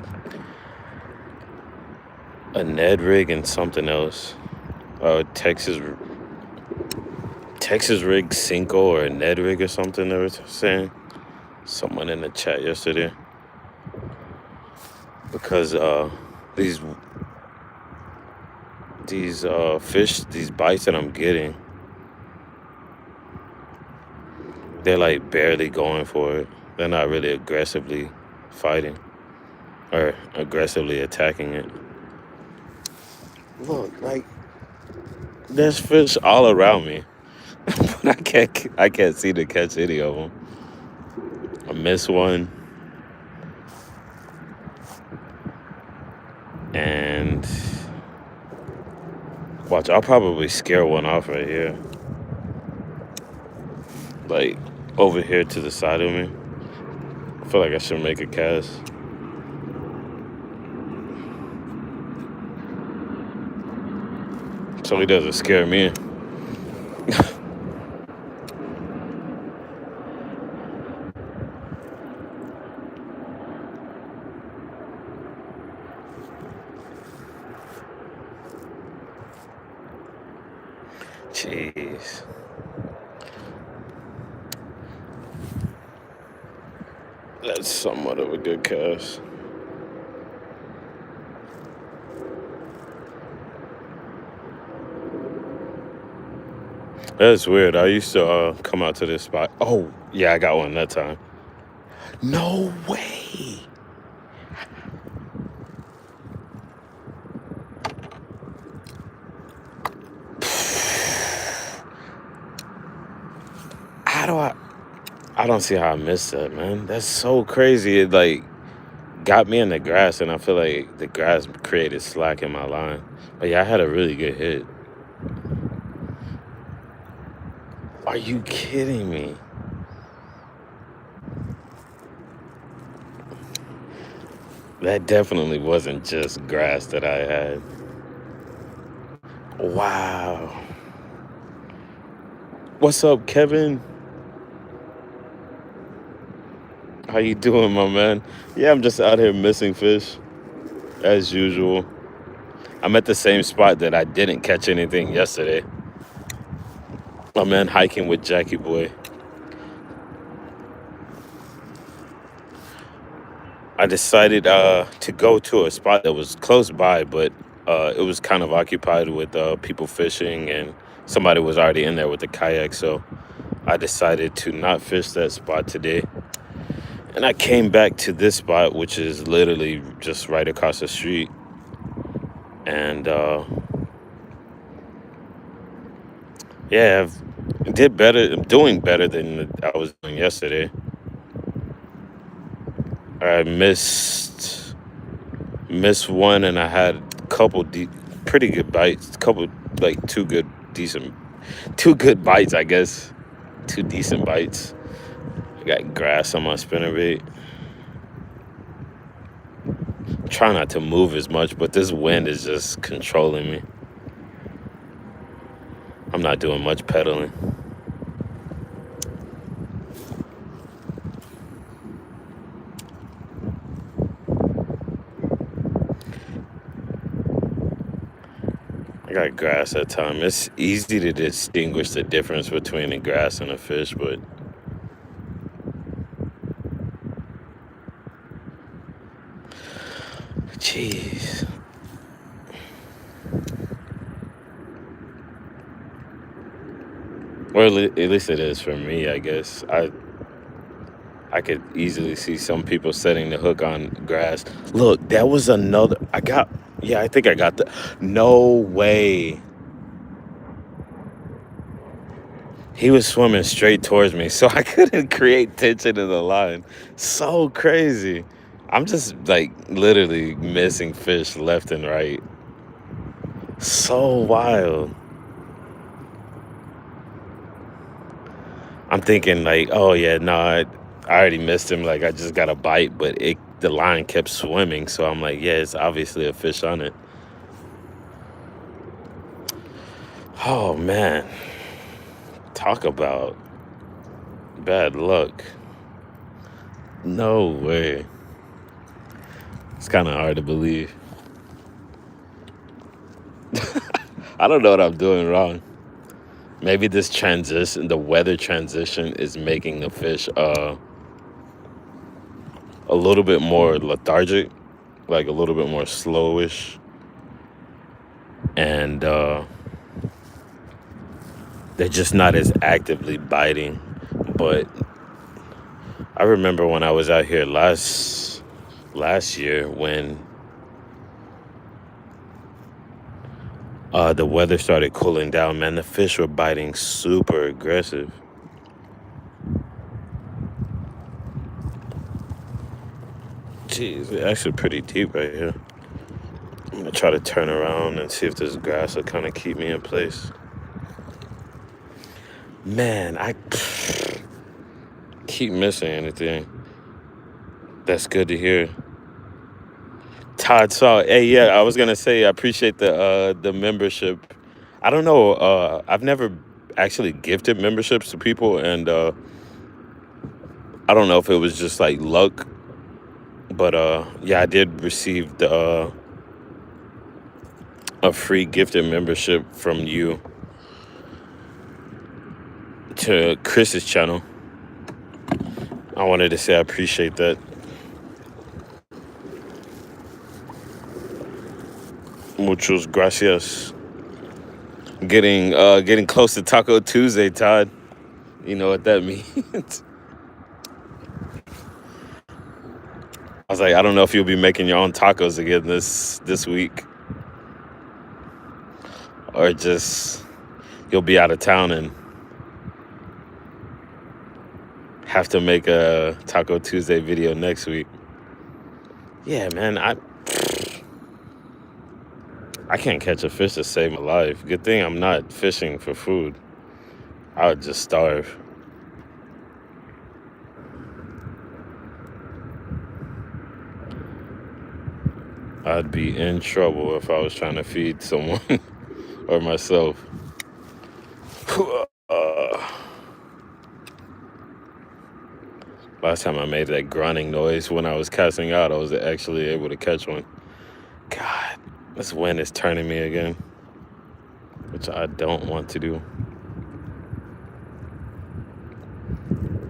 A Ned rig and something else. Texas rig Cinco or a Ned rig or something they were saying. Someone in the chat yesterday. Because these fish, these bites that I'm getting, they're like barely going for it. They're not really aggressively fighting or aggressively attacking it. Look, like there's fish all around me, but I can't seem to catch any of them. I missed one, and watch, I'll probably scare one off right here, like over here to the side of me. I feel like I should make a cast. So he doesn't scare me. Jeez. That's somewhat of a good cast. That's weird. I used to come out to this spot. Oh, yeah, I got one that time. No way. How do I don't see how I missed that, man. That's so crazy. It like got me in the grass, and I feel like the grass created slack in my line. But yeah, I had a really good hit. Are you kidding me? That definitely wasn't just grass that I had. Wow. What's up, Kevin? How you doing, my man? Yeah, I'm just out here missing fish as usual. I'm at the same spot that I didn't catch anything yesterday. I'm in hiking with Jackie Boy. I decided to go to a spot that was close by, but it was kind of occupied with people fishing, and somebody was already in there with the kayak. So I decided to not fish that spot today. And I came back to this spot, which is literally just right across the street. And yeah, I did better. I'm doing better than I was doing yesterday. I missed one, and I had a couple pretty good bites. Couple like two good bites, I guess. Two decent bites. I got grass on my spinnerbait. Try not to move as much, but this wind is just controlling me. I'm not doing much pedaling. I got grass that time. It's easy to distinguish the difference between the grass and the fish, but jeez. Well, at least it is for me, I guess. I could easily see some people setting the hook on grass. Look, that was another. I think I got the. No way. He was swimming straight towards me, so I couldn't create tension in the line. So crazy. I'm just like literally missing fish left and right. So wild. I'm thinking like, oh yeah, no, I already missed him. Like I just got a bite, but the line kept swimming, so I'm like, yeah, it's obviously a fish on it. Oh man, talk about bad luck. No way. It's kind of hard to believe. I don't know what I'm doing wrong. Maybe this transition, the weather transition, is making the fish a little bit more lethargic, like a little bit more slowish, and they're just not as actively biting. But I remember when I was out here last year when the weather started cooling down, man, the fish were biting super aggressive. Jeez, it's actually pretty deep right here. I'm gonna try to turn around and see if this grass will kind of keep me in place. Man, I keep missing anything. That's good to hear. Todd saw. Hey, yeah, I was gonna say I appreciate the membership. I don't know. I've never actually gifted memberships to people, and I don't know if it was just like luck, but yeah, I did receive a free gifted membership from you to Chris's channel. I wanted to say I appreciate that. Muchos gracias. Getting close to Taco Tuesday, Todd. You know what that means. I was like, I don't know if you'll be making your own tacos again this week, or just you'll be out of town and have to make a Taco Tuesday video next week. Yeah, man, I can't catch a fish to save my life. Good thing I'm not fishing for food. I would just starve. I'd be in trouble if I was trying to feed someone or myself. Uh, Last time I made that grunting noise when I was casting out, I was actually able to catch one. God, this wind is turning me again, which I don't want to do.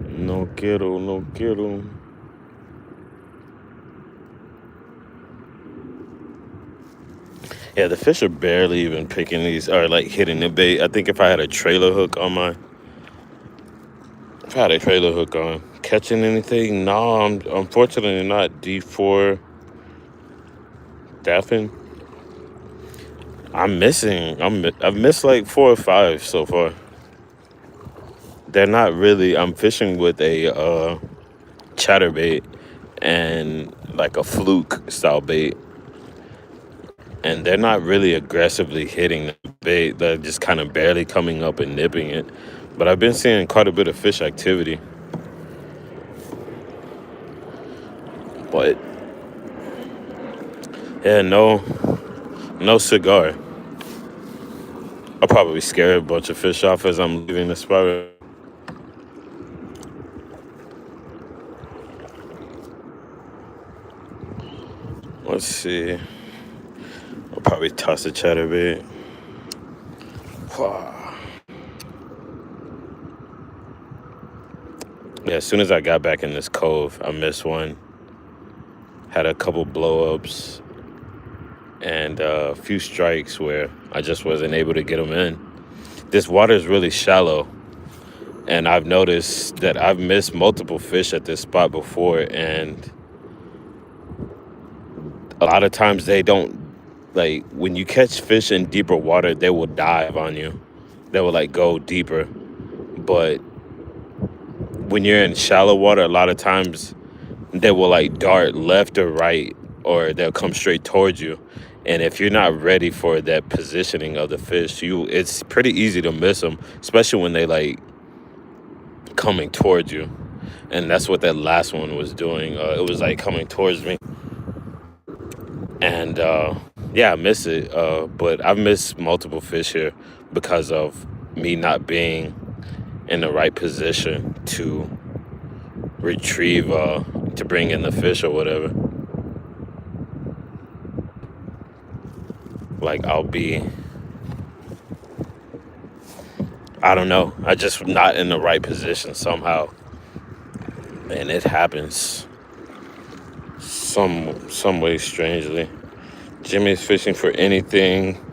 No quiero, no quiero. Yeah, the fish are barely even picking these or like hitting the bait. I think if I had a trailer hook on if I had a trailer hook on, catching anything? No, I'm unfortunately not D4 dapping. I've missed like 4 or 5 so far. They're not really. I'm fishing with a chatterbait and like a fluke style bait, and they're not really aggressively hitting the bait. They're just kind of barely coming up and nipping it. But I've been seeing quite a bit of fish activity. But yeah, no cigar. I'll probably scare a bunch of fish off as I'm leaving the spot. Let's see. I'll probably toss a chatterbait. Yeah, as soon as I got back in this cove, I missed one. Had a couple blow-ups and a few strikes where I just wasn't able to get them in. This water is really shallow, and I've noticed that I've missed multiple fish at this spot before, and a lot of times they don't, like, when you catch fish in deeper water, they will dive on you. They will like go deeper. But when you're in shallow water, a lot of times they will like dart left or right, or they'll come straight towards you. And if you're not ready for that positioning of the fish, it's pretty easy to miss them, especially when they like coming towards you. And that's what that last one was doing. It was like coming towards me, and yeah, I miss it. But I've missed multiple fish here because of me not being in the right position to retrieve, to bring in the fish or whatever. Like I don't know, I just not in the right position somehow, and it happens some way strangely. Jimmy's fishing for anything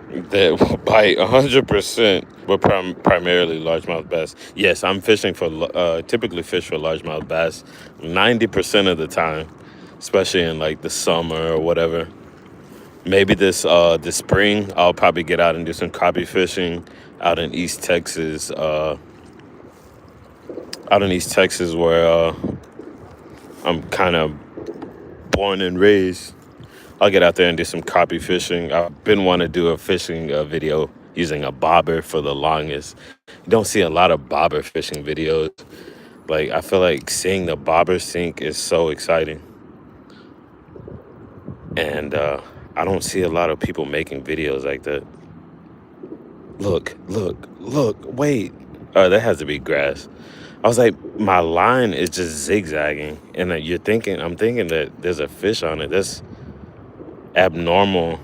that will bite 100%, but primarily largemouth bass. Yes, I'm fishing for typically fish for largemouth bass 90% of the time, especially in like the summer or whatever. Maybe this spring I'll probably get out and do some crappie fishing out in East Texas. Out in East Texas where I'm kind of born and raised. I'll get out there and do some crappie fishing. I've been wanting to do a fishing video using a bobber for the longest. You don't see a lot of bobber fishing videos. Like, I feel like seeing the bobber sink is so exciting. And I don't see a lot of people making videos like that. Look, wait. That has to be grass. I was like, my line is just zigzagging. And I'm thinking that there's a fish on it. That's abnormal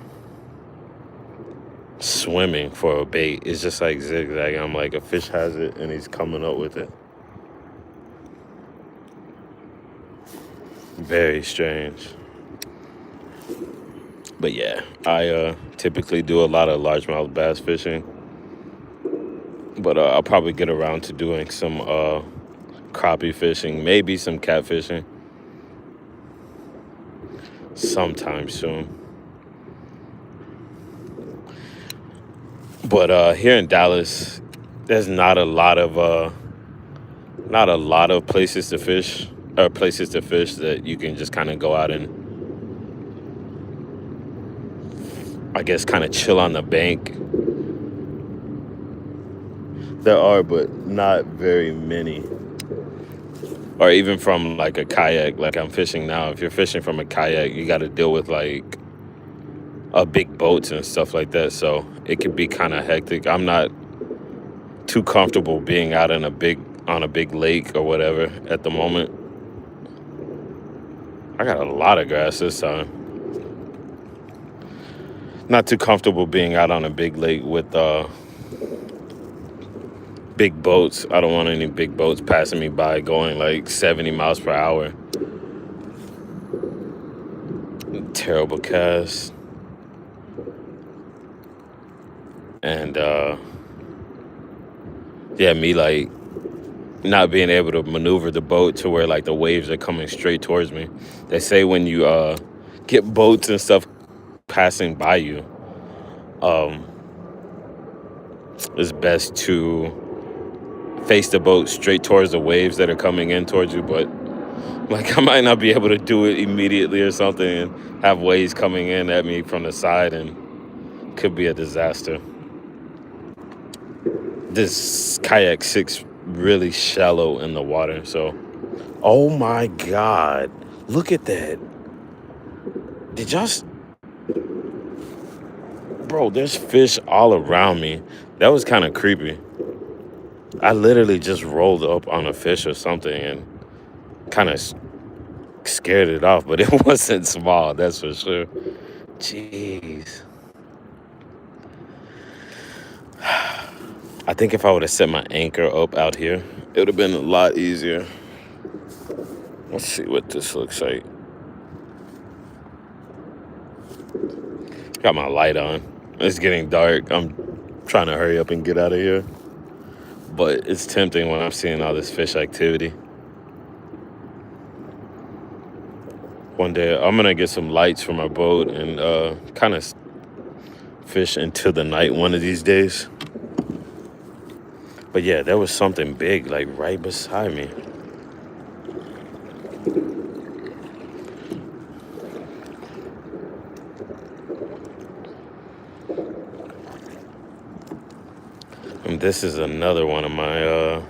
swimming for a bait. It's just like zigzagging. I'm like, a fish has it and he's coming up with it. Very strange. But yeah, I typically do a lot of largemouth bass fishing. But I'll probably get around to doing some crappie fishing, maybe some catfishing sometime soon. But here in Dallas, there's not a lot of places to fish, or places to fish that you can just kind of go out and I guess, kind of chill on the bank. There are, but not very many. Or even from like a kayak, like I'm fishing now. If you're fishing from a kayak, you got to deal with like big boats and stuff like that. So it could be kind of hectic. I'm not too comfortable being out in on a big lake or whatever at the moment. I got a lot of grass this time. Not too comfortable being out on a big lake with big boats. I don't want any big boats passing me by going like 70 miles per hour. Terrible cast. And yeah, me like not being able to maneuver the boat to where like the waves are coming straight towards me. They say when you get boats and stuff passing by you, it's best to face the boat straight towards the waves that are coming in towards you. But like I might not be able to do it immediately or something and have waves coming in at me from the side, and could be a disaster. This kayak sits really shallow in the water, so oh my god, look at that. Did y'all bro, there's fish all around me. That was kind of creepy. I literally just rolled up on a fish or something and kind of scared it off, but it wasn't small, that's for sure. Jeez. I think if I would have set my anchor up out here, it would have been a lot easier. Let's see what this looks like. Got my light on. It's getting dark. I'm trying to hurry up and get out of here. But it's tempting when I'm seeing all this fish activity. One day I'm gonna get some lights for my boat and kind of fish into the night one of these days. But yeah, there was something big like right beside me. And this is another one of my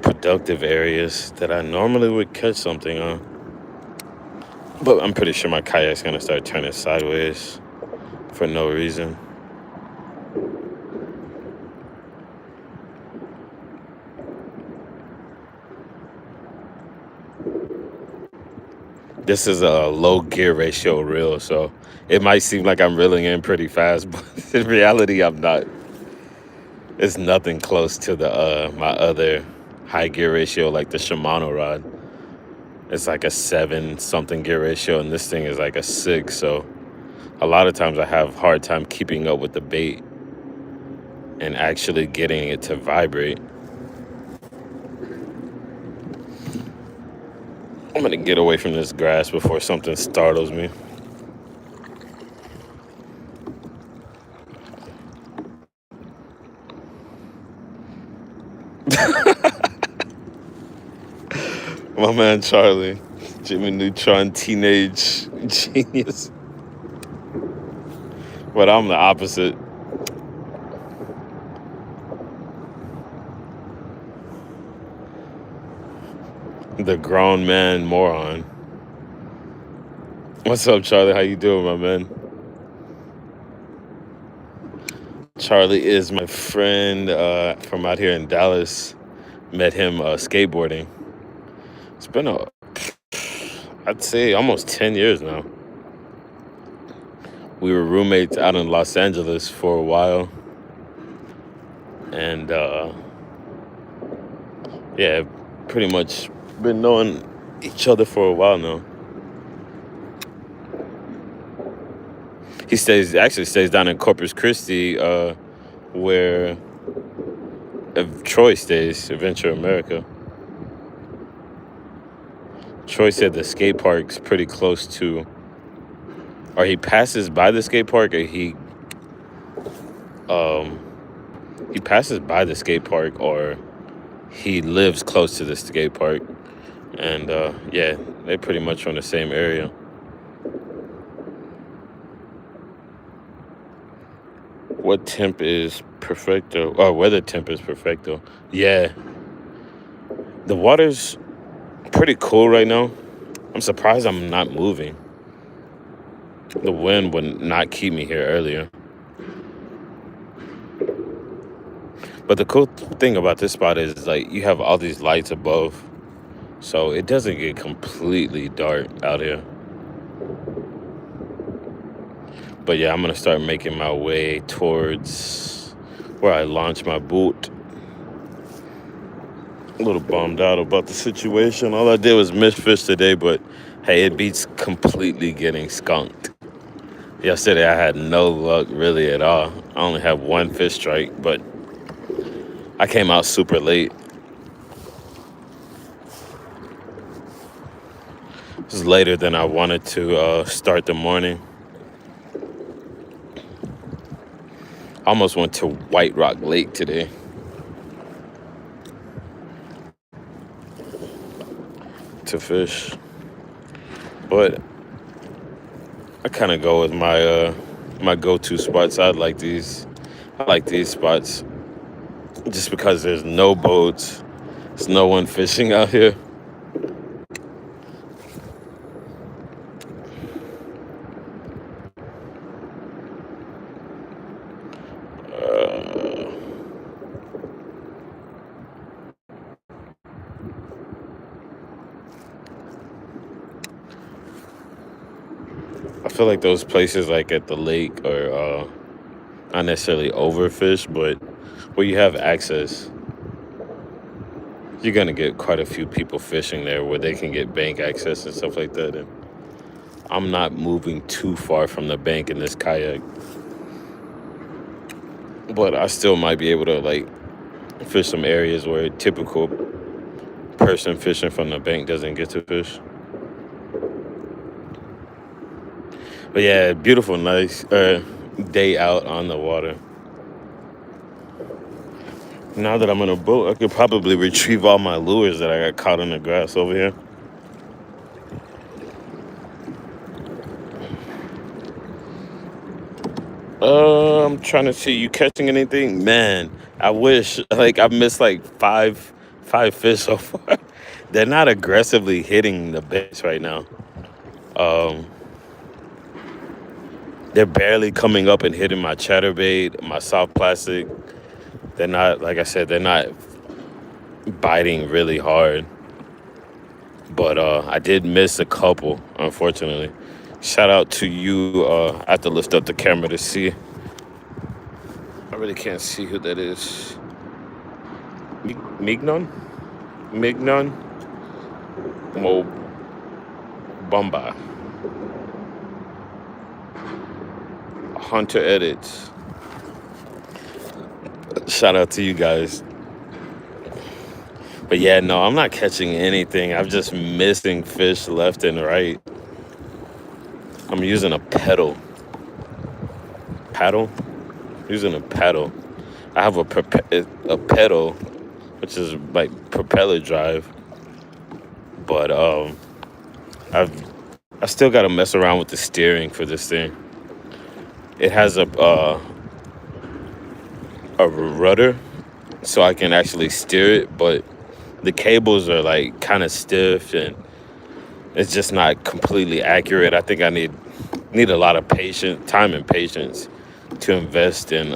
productive areas that I normally would catch something on. But I'm pretty sure my kayak's gonna start turning sideways for no reason. This is a low gear ratio reel, so it might seem like I'm reeling in pretty fast, but in reality, I'm not. It's nothing close to the my other high gear ratio, like the Shimano rod. It's like a 7 something gear ratio, and this thing is like a 6. So a lot of times I have a hard time keeping up with the bait and actually getting it to vibrate. I'm gonna get away from this grass before something startles me. My man Charlie, Jimmy Neutron, teenage genius. But I'm the opposite. The grown man moron. What's up, Charlie? How you doing, my man? Charlie is my friend from out here in Dallas. Met him skateboarding. It's been I'd say almost 10 years now. We were roommates out in Los Angeles for a while. And yeah, pretty much been knowing each other for a while now. He actually stays down in Corpus Christi, where Troy stays, Adventure America. Troy said the skate park's pretty close to, or he passes by the skate park, or he passes by the skate park, or he lives close to the skate park. And yeah, they're pretty much from the same area. What temp is perfecto? Or weather temp is perfecto? Yeah, the water's pretty cool right now. I'm surprised I'm not moving. The wind would not keep me here earlier. But the cool thing about this spot is like you have all these lights above, so it doesn't get completely dark out here. But yeah, I'm gonna start making my way towards where I launch my boat. A little bummed out about the situation. All I did was miss fish today, but hey, it beats completely getting skunked. Yesterday I had no luck really at all. I only had one fish strike, but I came out super late. This is later than I wanted to start the morning. I almost went to White Rock Lake today to fish, but I kind of go with my go-to spots. I like these spots just because there's no boats, there's no one fishing out here. Uh, I feel like those places like at the lake are not necessarily overfished, but where you have access, you're gonna get quite a few people fishing there where they can get bank access and stuff like that. And I'm not moving too far from the bank in this kayak, but I still might be able to like fish some areas where a typical person fishing from the bank doesn't get to fish. But yeah, beautiful, nice day out on the water. Now that I'm in a boat, I could probably retrieve all my lures that I got caught in the grass over here. I'm trying to see you catching anything, man. I wish like I've missed like five fish so far. They're not aggressively hitting the baits right now. Um, they're barely coming up and hitting my chatterbait, my soft plastic. They're not, like I said, they're not biting really hard. But I did miss a couple, unfortunately. Shout out to you. I have to lift up the camera to see. I really can't see who that is. Mignon? Mignon? Mo Bumba. Hunter Edits. Shout out to you guys. But yeah, no, I'm not catching anything. I'm just missing fish left and right. I'm using a pedal. Paddle? Using a paddle. I have a pedal, which is like propeller drive. But I still got to mess around with the steering for this thing. It has a rudder, so I can actually steer it, but the cables are like kind of stiff and it's just not completely accurate. I think I need a lot of time and patience to invest in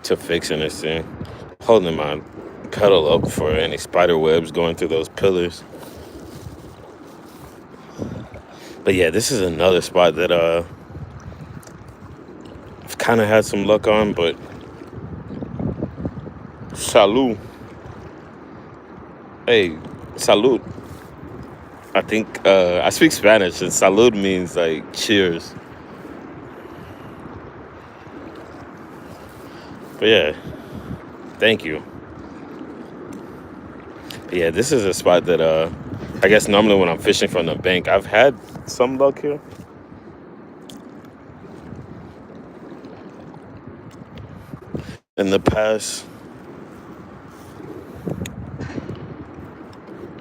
to fixing this thing. Holding my pedal up for any spider webs going through those pillars. But yeah, this is another spot that I've kind of had some luck on, but salud. Hey, salud. I think I speak Spanish, and salud means like cheers. But yeah, thank you. But yeah, this is a spot that I guess normally when I'm fishing from the bank, I've had some luck here. In the past.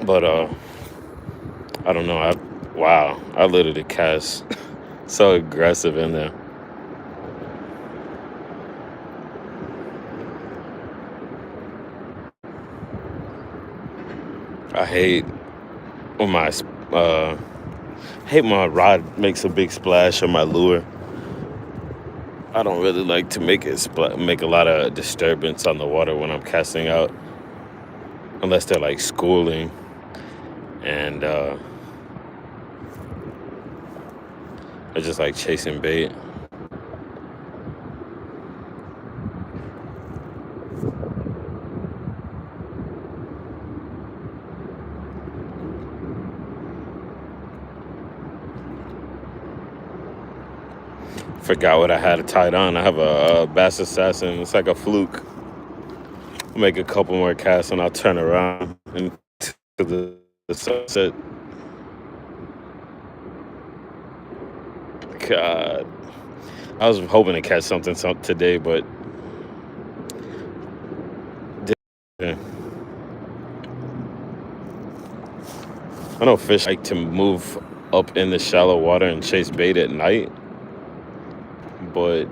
But I don't know. Wow, I literally cast So aggressive in there. I hate when uh hate my rod makes a big splash on my lure. I don't really like to make a lot of disturbance on the water when I'm casting out, unless they're like schooling and they're just like chasing bait. Forgot what I had tied on. I have a Bass Assassin. It's like a fluke. I'll make a couple more casts and I'll turn around into the sunset. God, I was hoping to catch something today, but yeah. I know fish like to move up in the shallow water and chase bait at night, but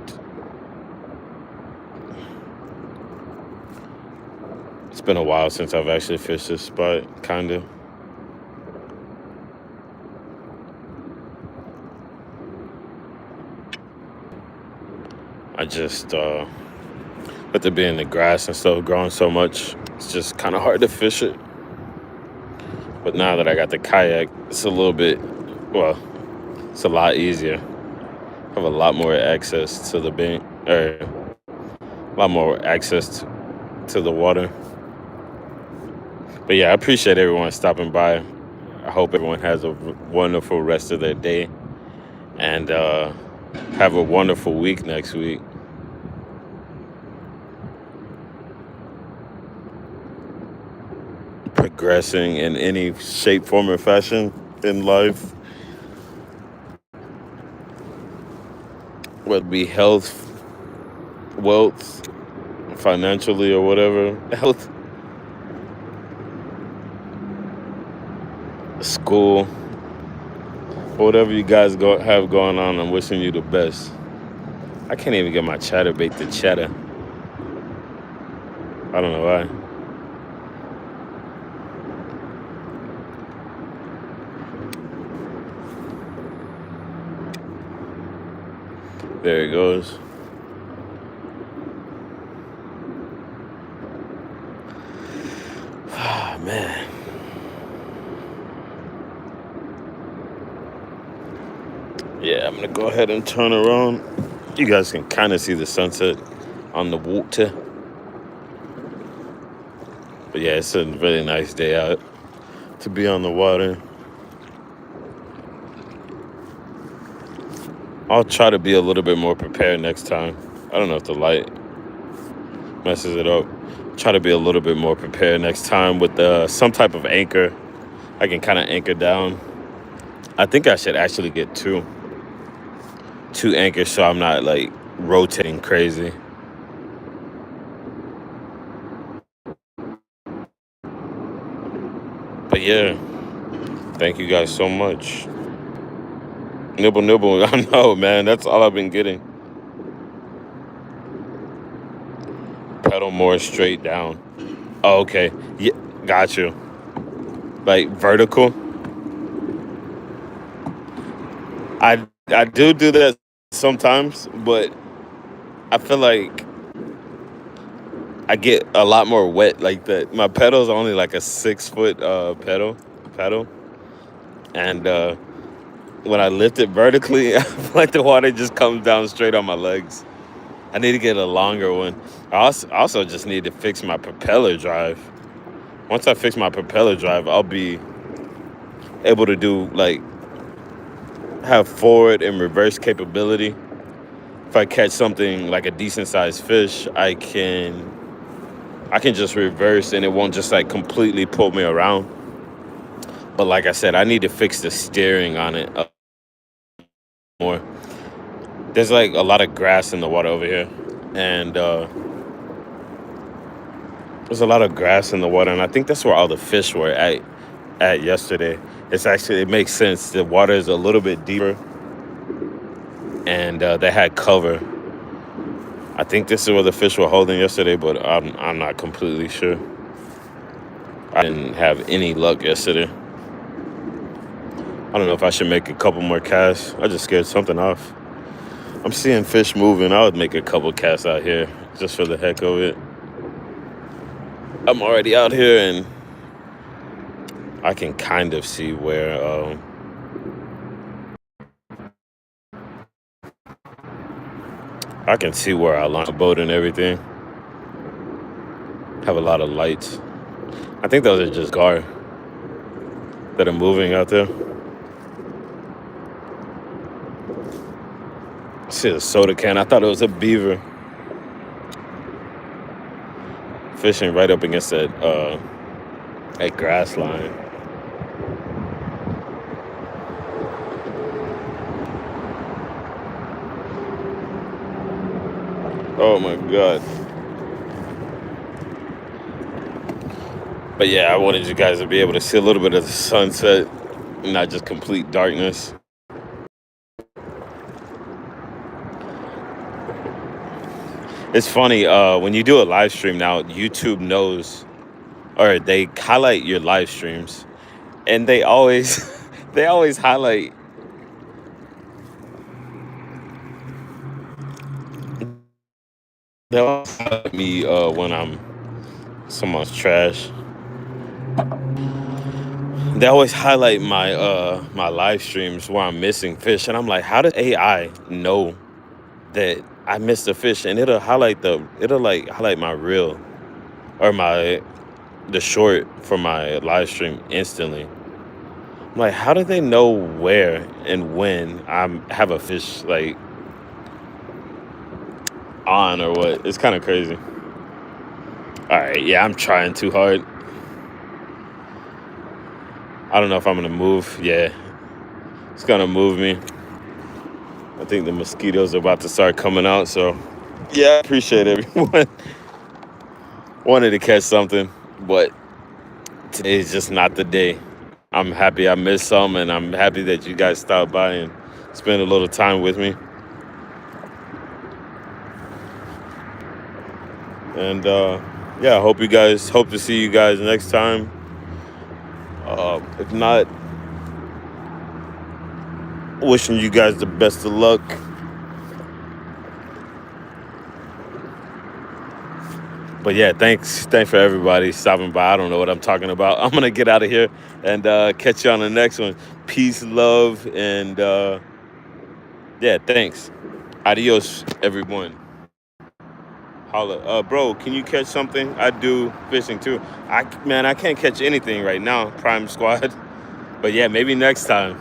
it's been a while since I've actually fished this spot, kind of. I just, with it being the grass and stuff growing so much, it's just kind of hard to fish it. But now that I got the kayak, it's a little bit, well, it's a lot easier. I have a lot more access to the bank, or a lot more access to the water. But yeah, I appreciate everyone stopping by. I hope everyone has a wonderful rest of their day and have a wonderful week next week. Progressing in any shape, form, or fashion in life, whether it be health, wealth, financially, or whatever. Health, school, whatever you guys have going on, I'm wishing you the best. I can't even get my chatterbait to chatter. I don't know why. There it goes. Ah, man. Yeah, I'm gonna go ahead and turn around. You guys can kind of see the sunset on the water. But yeah, it's a really nice day out to be on the water. I'll try to be a little bit more prepared next time. I don't know if the light messes it up. Try to be a little bit more prepared next time with some type of anchor. I can kind of anchor down. I think I should actually get two anchors so I'm not like rotating crazy. But yeah, thank you guys so much. Nibble, nibble. I know, man. That's all I've been getting. Pedal more straight down. Oh, okay. Yeah, got you. Like vertical. I do that sometimes, but I feel like I get a lot more wet. Like my pedal's only like a 6 foot pedal, and when I lift it vertically, I feel like the water just comes down straight on my legs. I need to get a longer one. I also just need to fix my propeller drive. Once I fix my propeller drive, I'll be able to do have forward and reverse capability. If I catch something like a decent sized fish, I can just reverse and it won't just like completely pull me around. But like I said, I need to fix the steering on it more. There's like a lot of grass in the water over here, and there's a lot of grass in the water, and I think that's where all the fish were at yesterday. It makes sense. The water is a little bit deeper, and they had cover. I think this is where the fish were holding yesterday, but I'm not completely sure. I didn't have any luck yesterday. I don't know if I should make a couple more casts. I just scared something off. I'm seeing fish moving. I would make a couple casts out here just for the heck of it. I'm already out here and I can kind of see where I can see where I launch a boat and everything. Have a lot of lights. I think those are just gar that are moving out there. I see a soda can. I thought it was a beaver. Fishing right up against that grass line. Oh my God. But yeah, I wanted you guys to be able to see a little bit of the sunset, not just complete darkness. It's funny, when you do a live stream now, YouTube knows, or they highlight your live streams, and they always they always highlight me when I'm someone's trash. They always highlight my live streams where I'm missing fish, and I'm like, how does AI know that I missed a fish? And it'll highlight my reel or the short for my live stream instantly. I'm like, how do they know where and when I have a fish like on or what? It's kind of crazy. All right, yeah, I'm trying too hard. I don't know if I'm gonna move. Yeah, it's gonna move me. I think the mosquitoes are about to start coming out. So yeah, I appreciate everyone. Wanted to catch something, but today's just not the day. I'm happy I missed some, and I'm happy that you guys stopped by and spent a little time with me. And yeah, I hope to see you guys next time. If not, wishing you guys the best of luck. But yeah, thanks for everybody stopping by. I don't know what I'm talking about. I'm gonna get out of here and catch you on the next one. Peace, love, and yeah, thanks. Adios, everyone. Holla. Bro, can you catch something? I do fishing too. I can't catch anything right now, Prime Squad. But yeah, maybe next time.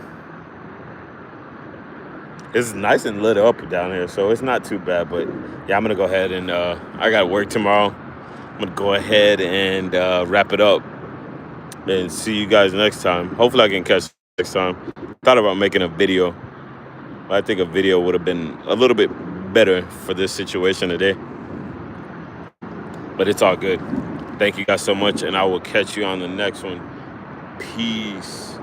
It's nice and lit up down here, so it's not too bad. But yeah, I'm gonna go ahead and I got work tomorrow. I'm gonna go ahead and wrap it up and see you guys next time. Hopefully I can catch next time. Thought about making a video. I think a video would have been a little bit better for this situation today. But it's all good. Thank you guys so much, and I will catch you on the next one. Peace.